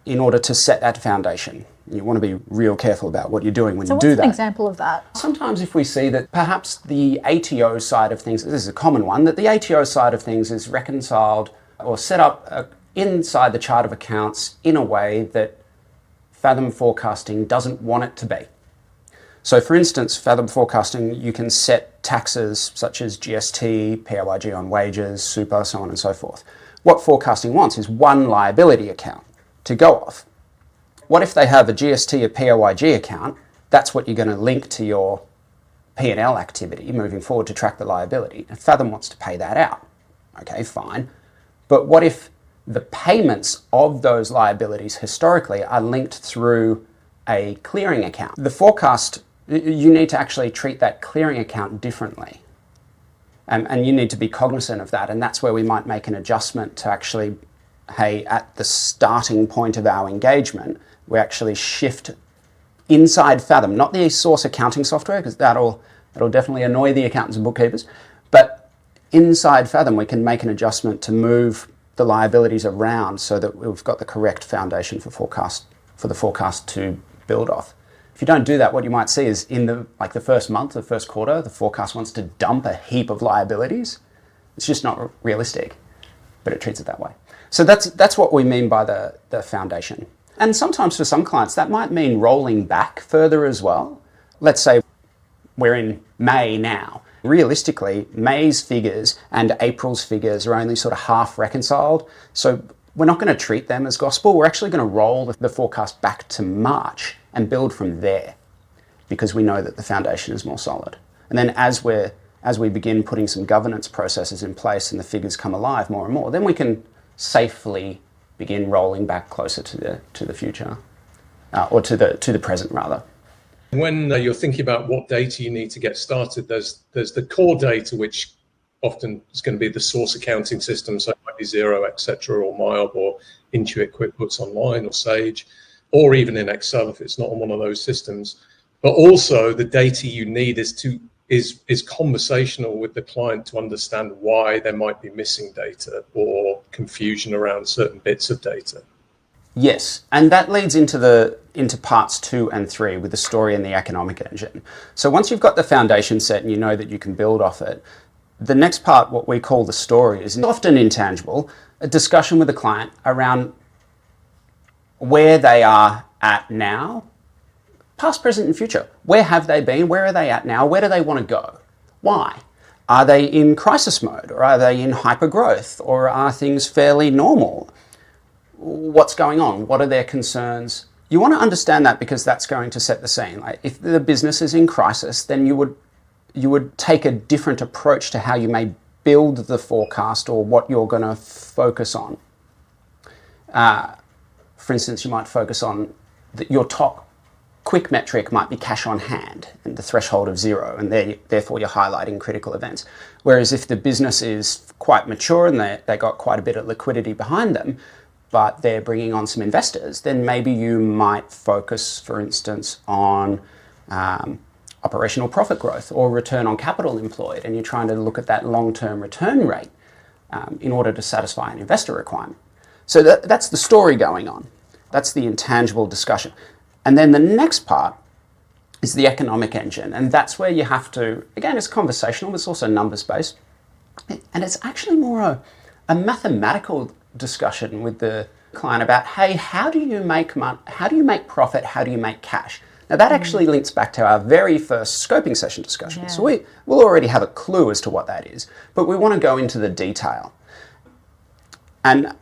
in order to set that foundation. You want to be real careful about what you're doing when you do that. So what's an example of that? Sometimes if we see that perhaps the ATO side of things, this is a common one, that the ATO side of things is reconciled or set up inside the chart of accounts in a way that Fathom forecasting doesn't want it to be. So for instance, Fathom forecasting, you can set taxes such as GST, PAYG on wages, super, so on and so forth. What forecasting wants is one liability account to go off. What if they have a GST or PAYG account? That's what you're going to link to your P&L activity moving forward to track the liability. And Fathom wants to pay that out. Okay, fine. But what if the payments of those liabilities historically are linked through a clearing account? The forecast, you need to actually treat that clearing account differently. And you need to be cognizant of that. And that's where we might make an adjustment to actually, hey, at the starting point of our engagement, we actually shift inside Fathom, not the source accounting software, because that'll definitely annoy the accountants and bookkeepers. But inside Fathom, we can make an adjustment to move the liabilities around so that we've got the correct foundation for the forecast to build off. If you don't do that, what you might see is in the first month, the first quarter, the forecast wants to dump a heap of liabilities. It's just not realistic, but it treats it that way. So that's what we mean by the foundation. And sometimes for some clients, that might mean rolling back further as well. Let's say we're in May now. Realistically, May's figures and April's figures are only sort of half reconciled. So we're not going to treat them as gospel. We're actually going to roll the forecast back to March and build from there, because we know that the foundation is more solid. And then as we begin putting some governance processes in place and the figures come alive more and more, then we can safely begin rolling back closer to the future, or to the present rather. When you're thinking about what data you need to get started, there's the core data, which often is going to be the source accounting system, so it might be Xero, etc., or MyOb, or Intuit QuickBooks Online, or Sage, or even in Excel if it's not on one of those systems. But also the data you need is conversational with the client to understand why there might be missing data or confusion around certain bits of data. Yes, and that leads into parts 2 and 3 with the story and the economic engine. So once you've got the foundation set and you know that you can build off it, the next part, what we call the story, is often intangible, a discussion with the client around where they are at now, past, present, and future. Where have they been? Where are they at now? Where do they want to go? Why? Are they in crisis mode, or are they in hypergrowth, or are things fairly normal? What's going on? What are their concerns? You want to understand that, because that's going to set the scene. Like, if the business is in crisis, then you would take a different approach to how you may build the forecast or what you're going to focus on. For instance, you might focus on your top quick metric might be cash on hand and the threshold of 0, and therefore you're highlighting critical events. Whereas if the business is quite mature and they got quite a bit of liquidity behind them, but they're bringing on some investors, then maybe you might focus, for instance, on operational profit growth or return on capital employed, and you're trying to look at that long-term return rate in order to satisfy an investor requirement. So that's the story going on. That's the intangible discussion. And then the next part is the economic engine, and that's where you have to, again, it's conversational, but it's also numbers-based, and it's actually more a mathematical discussion with the client about, hey, how do you make money? How do you make profit? How do you make cash? Now that actually links back to our very first scoping session discussion. Yeah. So we'll already have a clue as to what that is, but we want to go into the detail and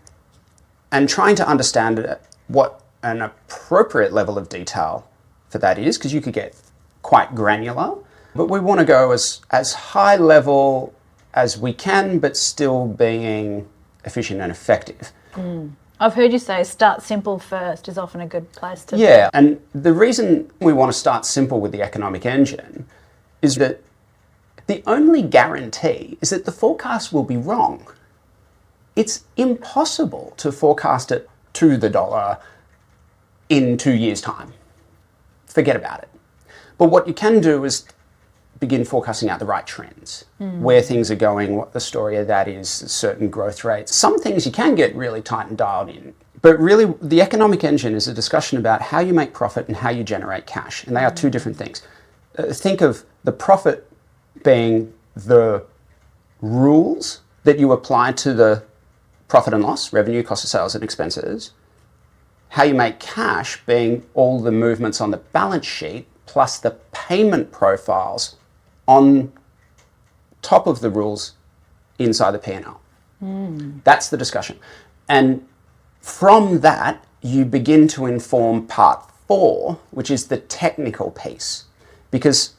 trying to understand what an appropriate level of detail for that is, because you could get quite granular, but we want to go as high level as we can, but still being efficient and effective. I've heard you say start simple first is often a good place to... Yeah, and the reason we want to start simple with the economic engine is that the only guarantee is that the forecast will be wrong. It's impossible to forecast it to the dollar in 2 years' time. Forget about it. But what you can do is begin forecasting out the right trends, where things are going, what the story of that is, certain growth rates. Some things you can get really tight and dialed in, but really the economic engine is a discussion about how you make profit and how you generate cash, and they are two different things. Think of the profit being the rules that you apply to the profit and loss, revenue, cost of sales, and expenses. How you make cash being all the movements on the balance sheet plus the payment profiles on top of the rules inside the P&L. That's the discussion. And from that, you begin to inform part 4, which is the technical piece. Because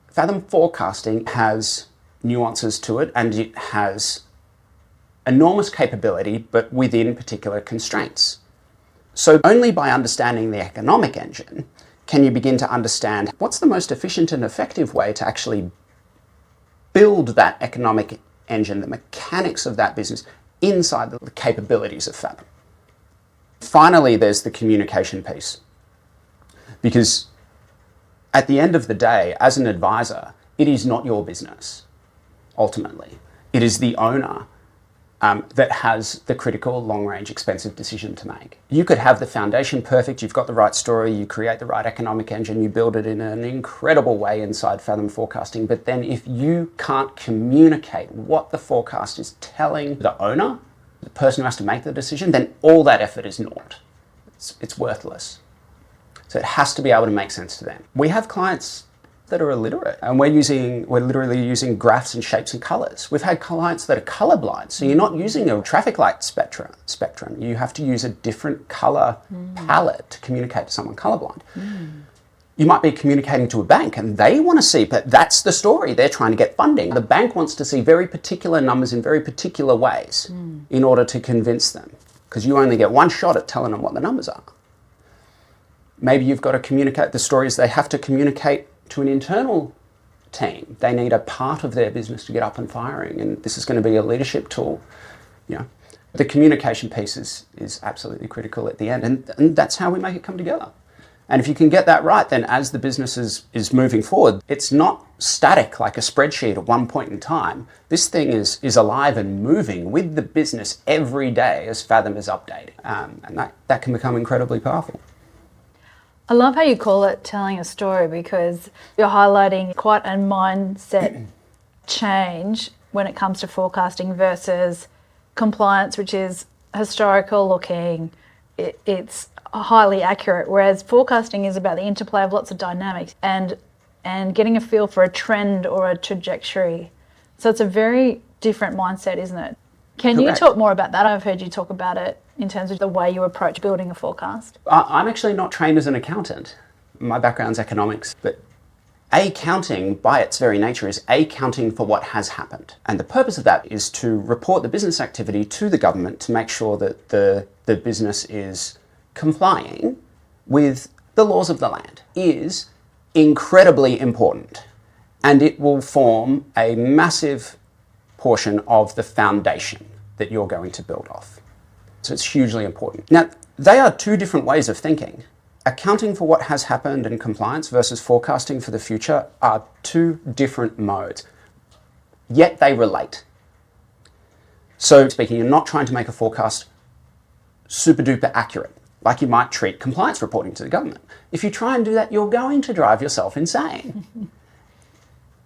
Fathom forecasting has nuances to it, and it has enormous capability, but within particular constraints. So only by understanding the economic engine can you begin to understand what's the most efficient and effective way to actually build that economic engine, the mechanics of that business inside the capabilities of Fathom. Finally, there's the communication piece. Because at the end of the day, as an advisor, it is not your business, ultimately. It is the owner that has the critical, long-range, expensive decision to make. You could have the foundation perfect, you've got the right story, you create the right economic engine, you build it in an incredible way inside Fathom forecasting, but then if you can't communicate what the forecast is telling the owner, the person who has to make the decision, then all that effort is naught. It's worthless. So it has to be able to make sense to them. We have clients that are illiterate, and we're literally using graphs and shapes and colors. We've had clients that are colorblind, so you're not using a traffic light spectrum. You have to use a different color palette to communicate to someone colorblind. You might be communicating to a bank and they want to see, but that's the story. They're trying to get funding. The bank wants to see very particular numbers in very particular ways in order to convince them, because you only get one shot at telling them what the numbers are. Maybe you've got to communicate the stories. They have to communicate to an internal team. They need a part of their business to get up and firing, and this is going to be a leadership tool. The communication piece is absolutely critical at the end, and that's how we make it come together. And if you can get that right, then as the business is moving forward, it's not static like a spreadsheet at one point in time. This thing is alive and moving with the business every day as Fathom is updating, and that can become incredibly powerful. I love how you call it telling a story, because you're highlighting quite a mindset change when it comes to forecasting versus compliance, which is historical looking. It's highly accurate, whereas forecasting is about the interplay of lots of dynamics and getting a feel for a trend or a trajectory. So it's a very different mindset, isn't it? Can you talk more about that? I've heard you talk about it in terms of the way you approach building a forecast. I'm actually not trained as an accountant. My background's economics, but accounting by its very nature is accounting for what has happened. And the purpose of that is to report the business activity to the government to make sure that the business is complying with the laws of the land. Is incredibly important, and it will form a massive portion of the foundation that you're going to build off. So it's hugely important. Now, they are two different ways of thinking. Accounting for what has happened and compliance versus forecasting for the future are two different modes, yet they relate. So speaking, you're not trying to make a forecast super duper accurate, like you might treat compliance reporting to the government. If you try and do that, you're going to drive yourself insane.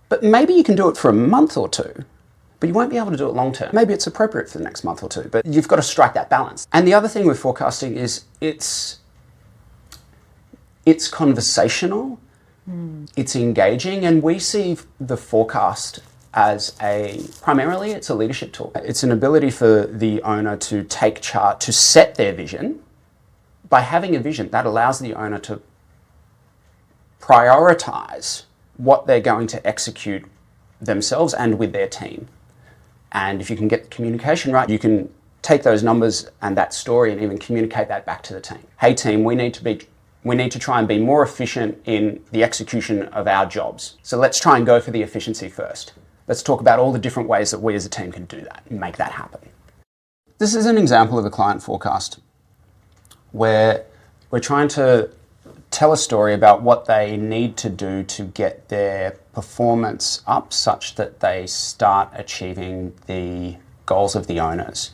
But maybe you can do it for a month or two, but you won't be able to do it long term. Maybe it's appropriate for the next month or two, but you've got to strike that balance. And the other thing with forecasting is it's conversational, it's engaging, and we see the forecast as primarily it's a leadership tool. It's an ability for the owner to take charge, to set their vision. By having a vision, that allows the owner to prioritize what they're going to execute themselves and with their team. And if you can get the communication right, you can take those numbers and that story and even communicate that back to the team. Hey team, we need to try and be more efficient in the execution of our jobs. So let's try and go for the efficiency first. Let's talk about all the different ways that we as a team can do that and make that happen. This is an example of a client forecast where we're trying to tell a story about what they need to do to get their performance up such that they start achieving the goals of the owners.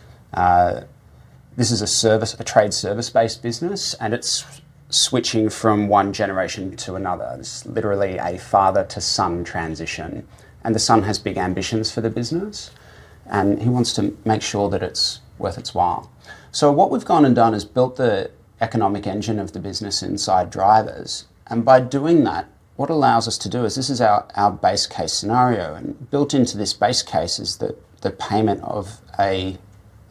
This is a trade service-based business, and it's switching from one generation to another. It's literally a father to son transition, and the son has big ambitions for the business, and he wants to make sure that it's worth its while. So what we've gone and done is built the economic engine of the business inside drivers, and by doing that, what it allows us to do is, this is our base case scenario, and built into this base case is the payment of a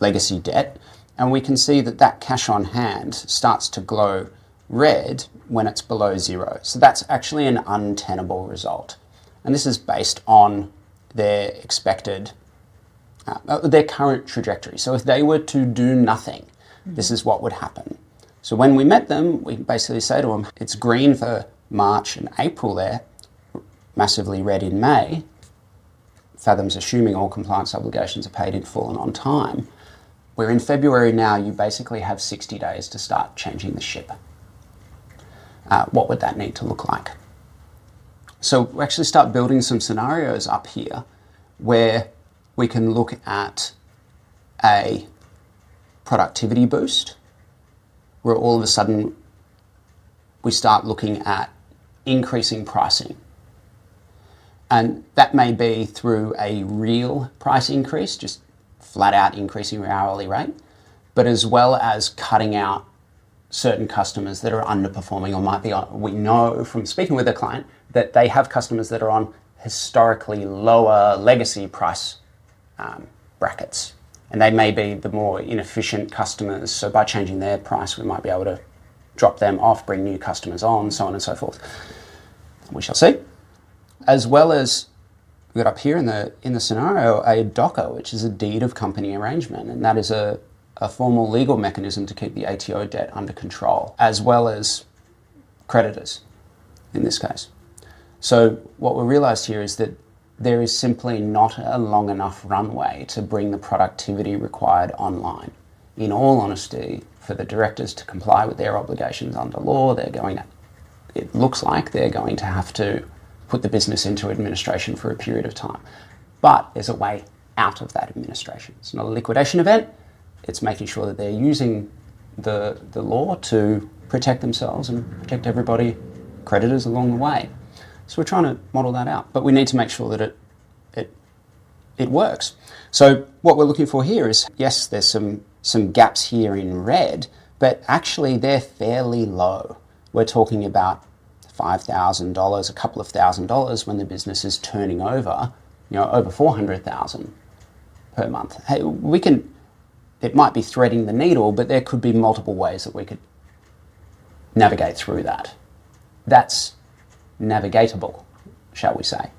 legacy debt, and we can see that cash on hand starts to glow red when it's below zero. So that's actually an untenable result, and this is based on their expected, their current trajectory. So if they were to do nothing, this is what would happen. So when we met them, we basically say to them, it's green for March and April there, massively red in May. Fathom's assuming all compliance obligations are paid in full and on time. We're in February now, you basically have 60 days to start changing the ship. What would that need to look like? So we actually start building some scenarios up here where we can look at a productivity boost, where all of a sudden we start looking at increasing pricing. And that may be through a real price increase, just flat out increasing your hourly rate, but as well as cutting out certain customers that are underperforming or might be on, we know from speaking with the client that they have customers that are on historically lower legacy price brackets. And they may be the more inefficient customers. So by changing their price, we might be able to drop them off, bring new customers on, so on and so forth. We shall see. As well as we've got up here in the scenario a DOCA, which is a deed of company arrangement, and that is a formal legal mechanism to keep the ATO debt under control, as well as creditors in this case. So what we realised here is that there is simply not a long enough runway to bring the productivity required online. In all honesty, for the directors to comply with their obligations under law, it looks like they're going to have to put the business into administration for a period of time. But there's a way out of that administration. It's not a liquidation event. It's making sure that they're using the law to protect themselves and protect everybody, creditors along the way. So we're trying to model that out, but we need to make sure that it works. So what we're looking for here is, yes, there's some gaps here in red, but actually they're fairly low. We're talking about $5,000, a couple of $1,000 when the business is turning over, over $400,000 per month. Hey, it might be threading the needle, but there could be multiple ways that we could navigate through that. That's navigatable, shall we say.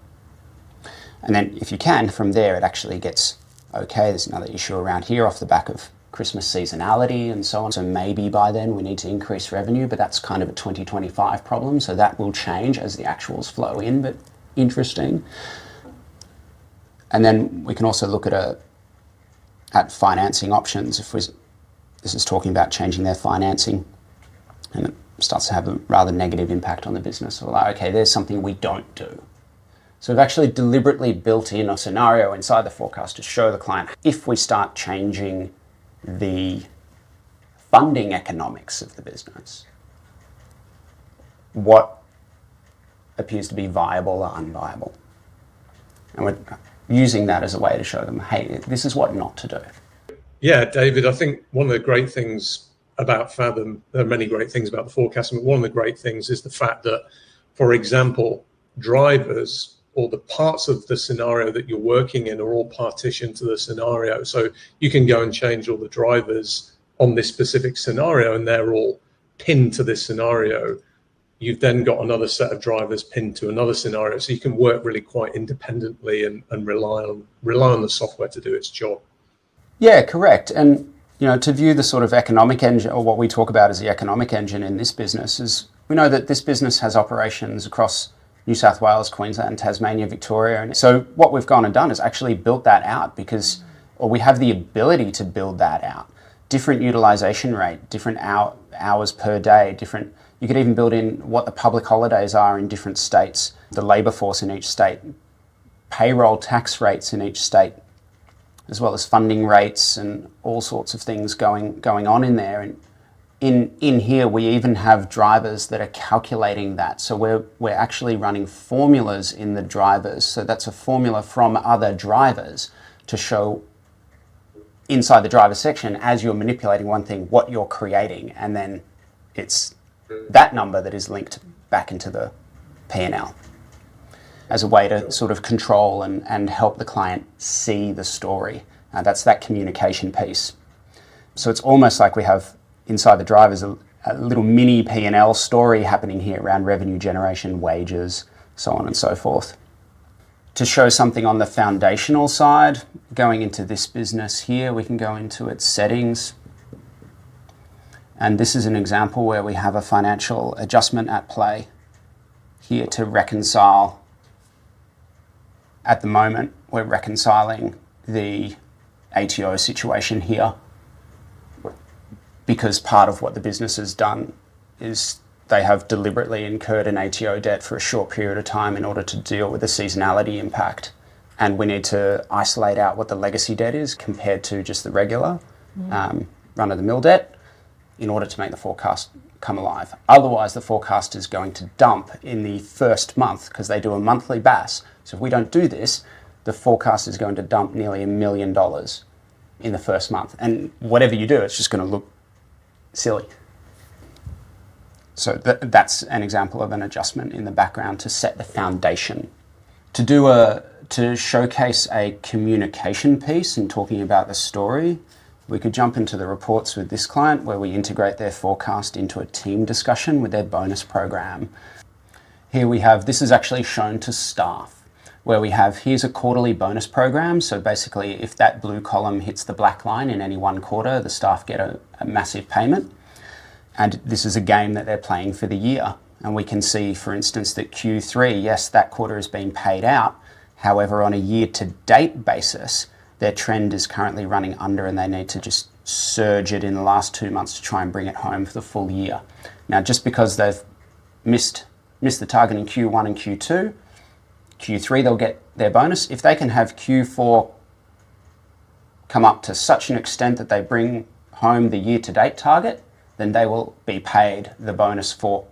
And then if you can, from there it actually gets okay. There's another issue around here off the back of Christmas seasonality and so on. So maybe by then we need to increase revenue, but that's kind of a 2025 problem. So that will change as the actuals flow in, but interesting. And then we can also look at financing options. This is talking about changing their financing, and it starts to have a rather negative impact on the business. So like, okay, there's something we don't do. So we've actually deliberately built in a scenario inside the forecast to show the client, if we start changing the funding economics of the business, what appears to be viable or unviable. And we're using that as a way to show them, hey, this is what not to do. Yeah, David, I think one of the great things about Fathom, there are many great things about the forecasting, but one of the great things is the fact that, for example, drivers or the parts of the scenario that you're working in are all partitioned to the scenario. So you can go and change all the drivers on this specific scenario and they're all pinned to this scenario. You've then got another set of drivers pinned to another scenario. So you can work really quite independently and rely on the software to do its job. Yeah, correct. And to view the sort of economic engine, or what we talk about as the economic engine in this business, is we know that this business has operations across New South Wales, Queensland, Tasmania, Victoria. And so what we've gone and done is actually built that out or we have the ability to build that out. Different utilization rate, different hours per day, you could even build in what the public holidays are in different states, the labour force in each state, payroll tax rates in each state, as well as funding rates and all sorts of things going on in there. And in here, we even have drivers that are calculating that. So we're actually running formulas in the drivers. So that's a formula from other drivers to show inside the driver section, as you're manipulating one thing, what you're creating. And then it's that number that is linked back into the P&L as a way to sort of control and help the client see the story. That's that communication piece. So it's almost like we have inside the drivers a little mini P&L story happening here around revenue generation, wages, so on and so forth. To show something on the foundational side, going into this business here, we can go into its settings. And this is an example where we have a financial adjustment at play here to reconcile. At the moment, we're reconciling the ATO situation here, because part of what the business has done is they have deliberately incurred an ATO debt for a short period of time in order to deal with the seasonality impact. And we need to isolate out what the legacy debt is compared to just the regular run-of-the-mill debt in order to make the forecast come alive. Otherwise, the forecast is going to dump in the first month because they do a monthly BAS. So if we don't do this, the forecast is going to dump nearly $1 million in the first month. And whatever you do, it's just going to look silly. So that's an example of an adjustment in the background to set the foundation. To showcase a communication piece and talking about the story, we could jump into the reports with this client where we integrate their forecast into a team discussion with their bonus program. Here we have, this is actually shown to staff, where we have, here's a quarterly bonus program. So basically, if that blue column hits the black line in any one quarter, the staff get a massive payment. And this is a game that they're playing for the year. And we can see, for instance, that Q3, yes, that quarter has been paid out. However, on a year-to-date basis, their trend is currently running under and they need to just surge it in the last 2 months to try and bring it home for the full year. Now, just because they've missed the target in Q1 and Q2, Q3 they'll get their bonus. If they can have Q4 come up to such an extent that they bring home the year-to-date target, then they will be paid the bonus for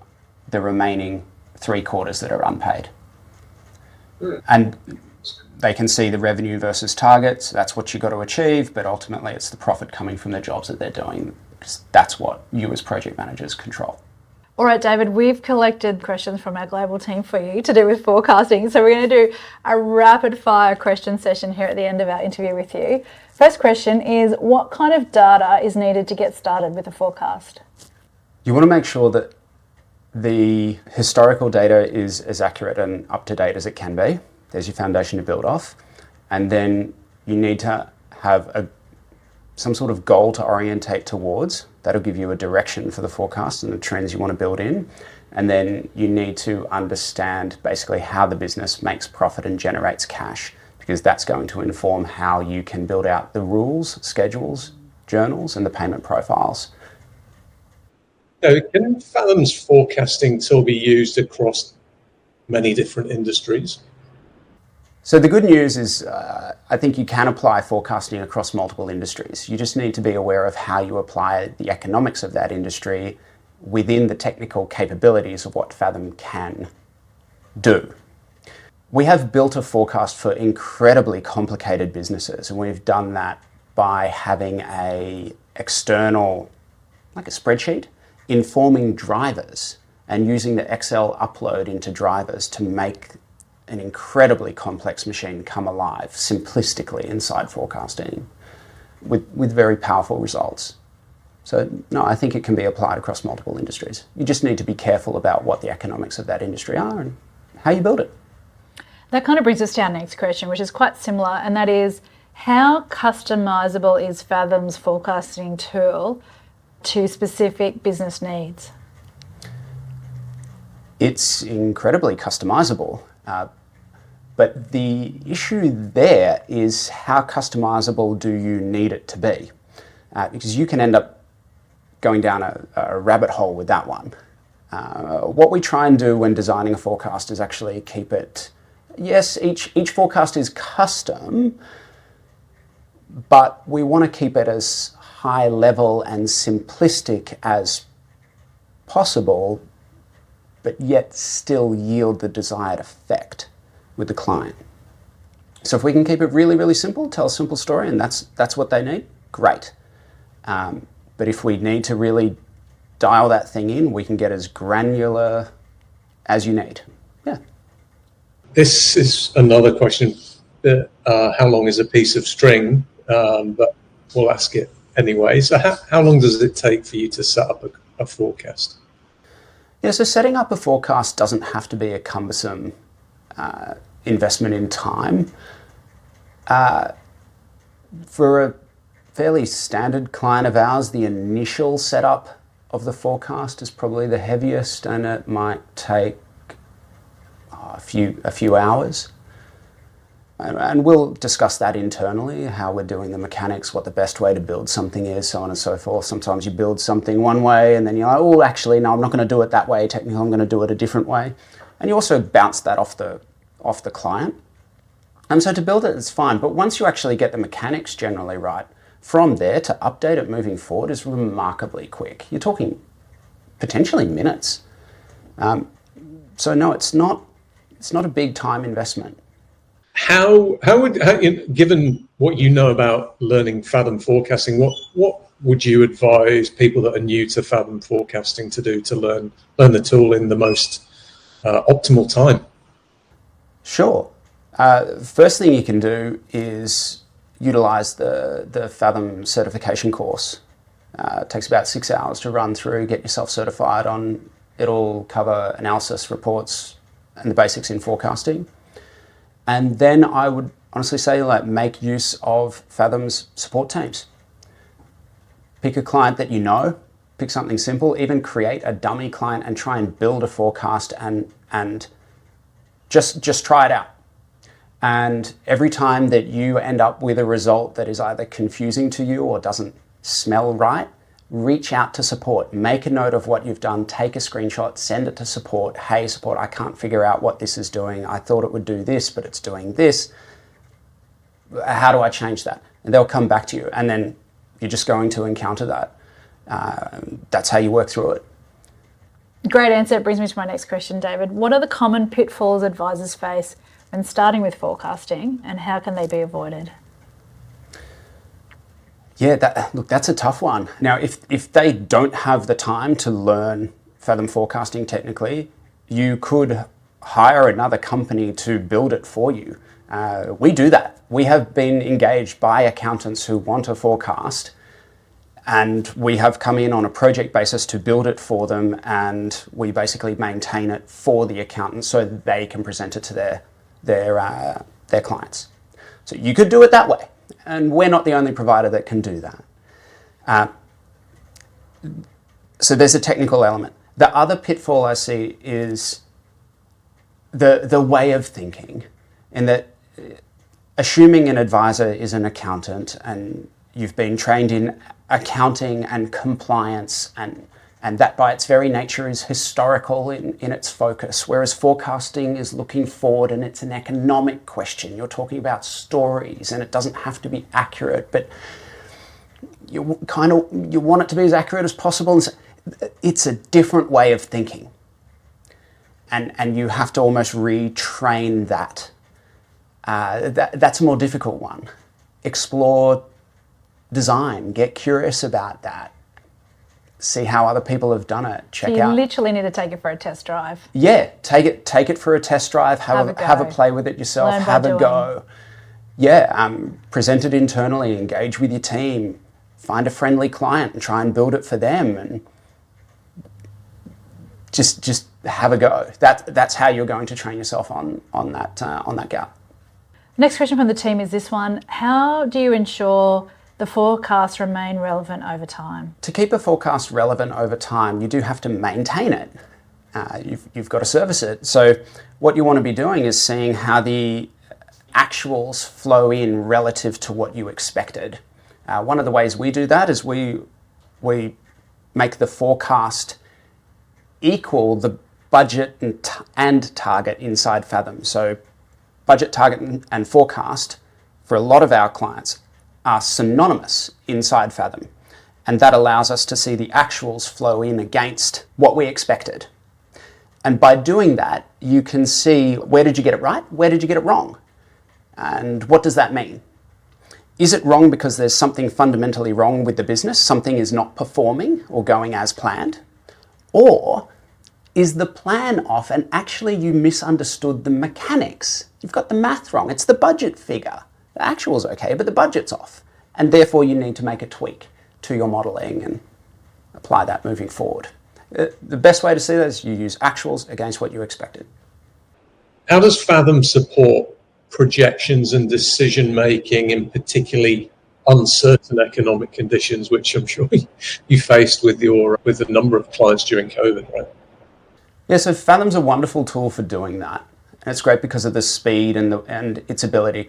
the remaining 3 quarters that are unpaid. And they can see the revenue versus targets. That's what you've got to achieve, but ultimately it's the profit coming from the jobs that they're doing. That's what you as project managers control. All right, David, we've collected questions from our global team for you to do with forecasting. So we're going to do a rapid fire question session here at the end of our interview with you. First question is, what kind of data is needed to get started with a forecast? You want to make sure that the historical data is as accurate and up to date as it can be. There's your foundation to build off. And then you need to have some sort of goal to orientate towards. That'll give you a direction for the forecast and the trends you want to build in. And then you need to understand basically how the business makes profit and generates cash, because that's going to inform how you can build out the rules, schedules, journals, and the payment profiles. Now, can Fathom's forecasting tool be used across many different industries? So the good news is I think you can apply forecasting across multiple industries. You just need to be aware of how you apply the economics of that industry within the technical capabilities of what Fathom can do. We have built a forecast for incredibly complicated businesses, and we've done that by having a external, like a spreadsheet, informing drivers and using the Excel upload into drivers to make an incredibly complex machine come alive simplistically inside forecasting with very powerful results. So no, I think it can be applied across multiple industries. You just need to be careful about what the economics of that industry are and how you build it. That kind of brings us to our next question, which is quite similar, and that is, how customizable is Fathom's forecasting tool to specific business needs? It's incredibly customizable. But the issue there is, how customizable do you need it to be? Because you can end up going down a rabbit hole with that one. What we try and do when designing a forecast is actually keep it, yes, each forecast is custom, but we want to keep it as high level and simplistic as possible, but yet still yield the desired effect with the client. So if we can keep it really, really simple, tell a simple story, and that's what they need, great. But if we need to really dial that thing in, we can get as granular as you need. Yeah. This is another question. How long is a piece of string? But we'll ask it anyway. So how long does it take for you to set up a forecast? Yeah, so setting up a forecast doesn't have to be a cumbersome investment in time. For a fairly standard client of ours, the initial setup of the forecast is probably the heaviest, and it might take a few hours. And we'll discuss that internally, how we're doing the mechanics, what the best way to build something is, so on and so forth. Sometimes you build something one way and then you're like, oh, actually, no, I'm not going to do it that way. Technically, I'm going to do it a different way. And you also bounce that off the client. And so to build it, it's fine. But once you actually get the mechanics generally right, from there to update it moving forward is remarkably quick. You're talking potentially minutes. So no, it's not a big time investment. How given what you know about learning Fathom forecasting, what would you advise people that are new to Fathom forecasting to do to learn the tool in the most optimal time? Sure. First thing you can do is utilize the Fathom certification course. It takes about 6 hours to run through, get yourself certified on. It'll cover analysis, reports, and the basics in forecasting. And then I would honestly say, make use of Fathom's support teams. Pick a client that you know, pick something simple, even create a dummy client and try and build a forecast and just try it out. And every time that you end up with a result that is either confusing to you or doesn't smell right, reach out to support, make a note of what you've done, take a screenshot, send it to support. Hey, support, I can't figure out what this is doing. I thought it would do this, but it's doing this. How do I change that? And they'll come back to you. And then you're just going to encounter that. That's how you work through it. Great answer. It brings me to my next question, David. What are the common pitfalls advisors face when starting with forecasting, and how can they be avoided? Yeah, that's a tough one. Now, if they don't have the time to learn Fathom forecasting technically, you could hire another company to build it for you. We do that. We have been engaged by accountants who want a forecast, and we have come in on a project basis to build it for them, and we basically maintain it for the accountant so they can present it to their clients. So you could do it that way, and we're not the only provider that can do that. So there's a technical element. The other pitfall I see is the way of thinking, in that assuming an advisor is an accountant and you've been trained in accounting and compliance, and that by its very nature is historical in its focus, whereas forecasting is looking forward and it's an economic question. You're talking about stories and it doesn't have to be accurate, but you want it to be as accurate as possible. And so it's a different way of thinking, and you have to almost retrain that. That's a more difficult one. Explore design, get curious about that, see how other people have done it, check out. You literally need to take it for a test drive. Yeah, take it for a test drive, have a play with it yourself, have a go. Yeah, present it internally, engage with your team, find a friendly client and try and build it for them, and just have a go. That's how you're going to train yourself on that gap. Next question from the team is this one. How do you ensure the forecasts remain relevant over time? To keep a forecast relevant over time, you do have to maintain it. You've got to service it. So what you want to be doing is seeing how the actuals flow in relative to what you expected. One of the ways we do that is we make the forecast equal the budget and target inside Fathom. So budget, target, and forecast for a lot of our clients are synonymous inside Fathom, and that allows us to see the actuals flow in against what we expected. And by doing that, you can see, where did you get it right, where did you get it wrong, and what does that mean? Is it wrong because there's something fundamentally wrong with the business, something is not performing or going as planned? Or is the plan off and actually you misunderstood the mechanics? You've got the math wrong, it's the budget figure. The actual's okay, but the budget's off. And therefore you need to make a tweak to your modelling and apply that moving forward. The best way to see that is you use actuals against what you expected. How does Fathom support projections and decision making in particularly uncertain economic conditions, which I'm sure you faced with a number of clients during COVID, right? Yeah, so Fathom's a wonderful tool for doing that. And it's great because of the speed and its ability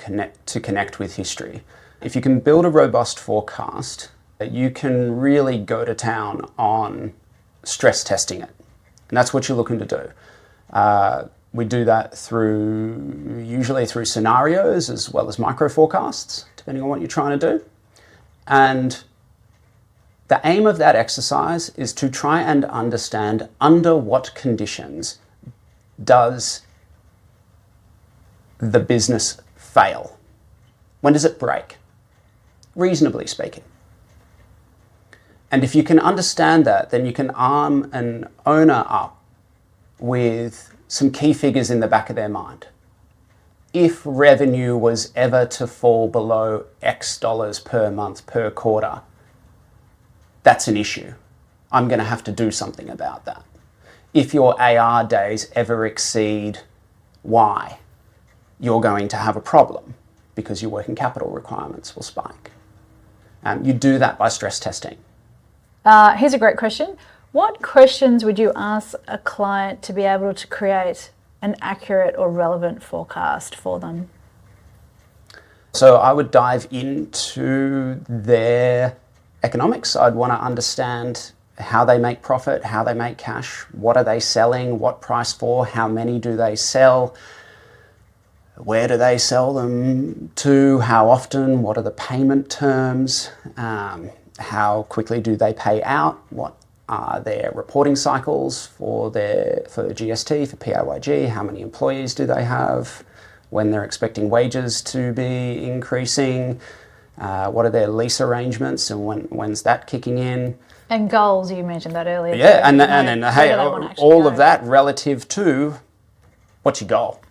to connect with history. If you can build a robust forecast, you can really go to town on stress testing it. And that's what you're looking to do. We do that usually through scenarios as well as micro forecasts, depending on what you're trying to do. And the aim of that exercise is to try and understand under what conditions does the business fail. When does it break? Reasonably speaking. And if you can understand that, then you can arm an owner up with some key figures in the back of their mind. If revenue was ever to fall below X dollars per month, per quarter, that's an issue. I'm going to have to do something about that. If your AR days ever exceed Y, you're going to have a problem because your working capital requirements will spike. You do that by stress testing. Here's a great question. What questions would you ask a client to be able to create an accurate or relevant forecast for them? So I would dive into their economics. I'd want to understand how they make profit, how they make cash, what are they selling, what price for, how many do they sell, where do they sell them to, how often, what are the payment terms, how quickly do they pay out, what are their reporting cycles for GST, for PAYG, how many employees do they have, when they're expecting wages to be increasing, what are their lease arrangements and when's that kicking in. And goals, you mentioned that earlier. Yeah, and then hey, all of that relative to what's your goal?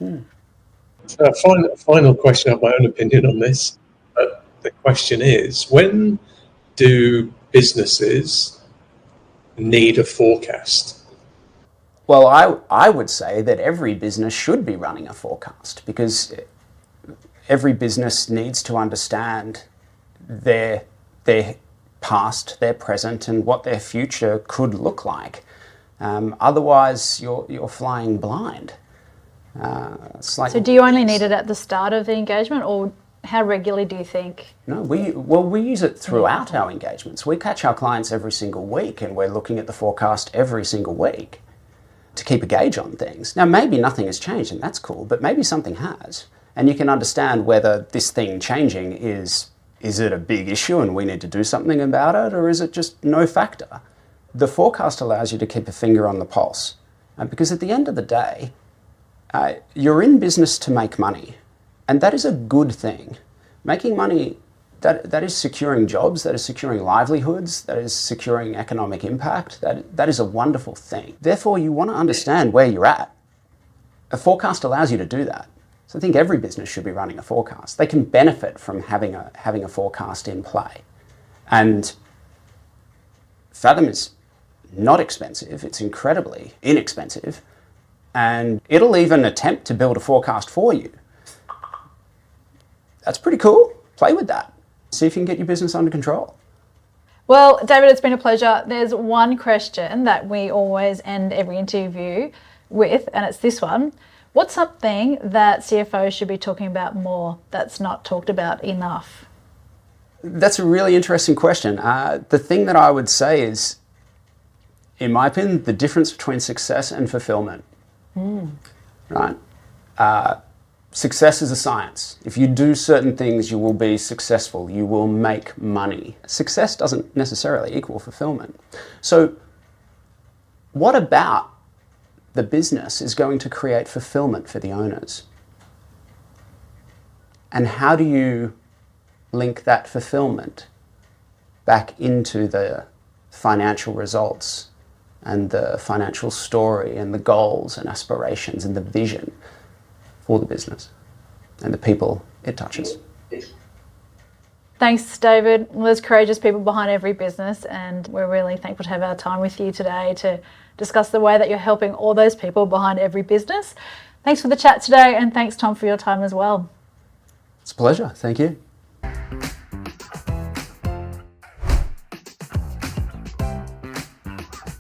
Final question, I have my own opinion on this. The question is, when do businesses need a forecast? Well, I would say that every business should be running a forecast, because every business needs to understand their past, their present, and what their future could look like. Otherwise, you're flying blind. So do you only need it at the start of the engagement, or how regularly do you think? No, we use it throughout our engagements. We catch our clients every single week, and we're looking at the forecast every single week to keep a gauge on things. Now, maybe nothing has changed, and that's cool, but maybe something has. And you can understand whether this thing changing is it a big issue and we need to do something about it, or is it just no factor? The forecast allows you to keep a finger on the pulse, because at the end of the day, you're in business to make money, and that is a good thing. Making money, that is securing jobs, that is securing livelihoods, that is securing economic impact, that is a wonderful thing. Therefore, you want to understand where you're at. A forecast allows you to do that. So I think every business should be running a forecast. They can benefit from having a forecast in play. And Fathom is not expensive, it's incredibly inexpensive, and it'll even attempt to build a forecast for you. That's pretty cool. Play with that. See if you can get your business under control. Well, David, it's been a pleasure. There's one question that we always end every interview with, and it's this one. What's something that CFOs should be talking about more that's not talked about enough? That's a really interesting question. The thing that I would say is, in my opinion, the difference between success and fulfillment. Right? Success is a science. If you do certain things, you will be successful. You will make money. Success doesn't necessarily equal fulfillment. So what about the business is going to create fulfillment for the owners? And how do you link that fulfillment back into the financial results and the financial story and the goals and aspirations and the vision for the business and the people it touches? Thanks, David. Well, there's courageous people behind every business, and we're really thankful to have our time with you today to discuss the way that you're helping all those people behind every business. Thanks for the chat today, and thanks, Tom, for your time as well. It's a pleasure. Thank you.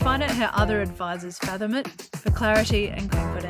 Find out how other advisors fathom it for clarity and confidence.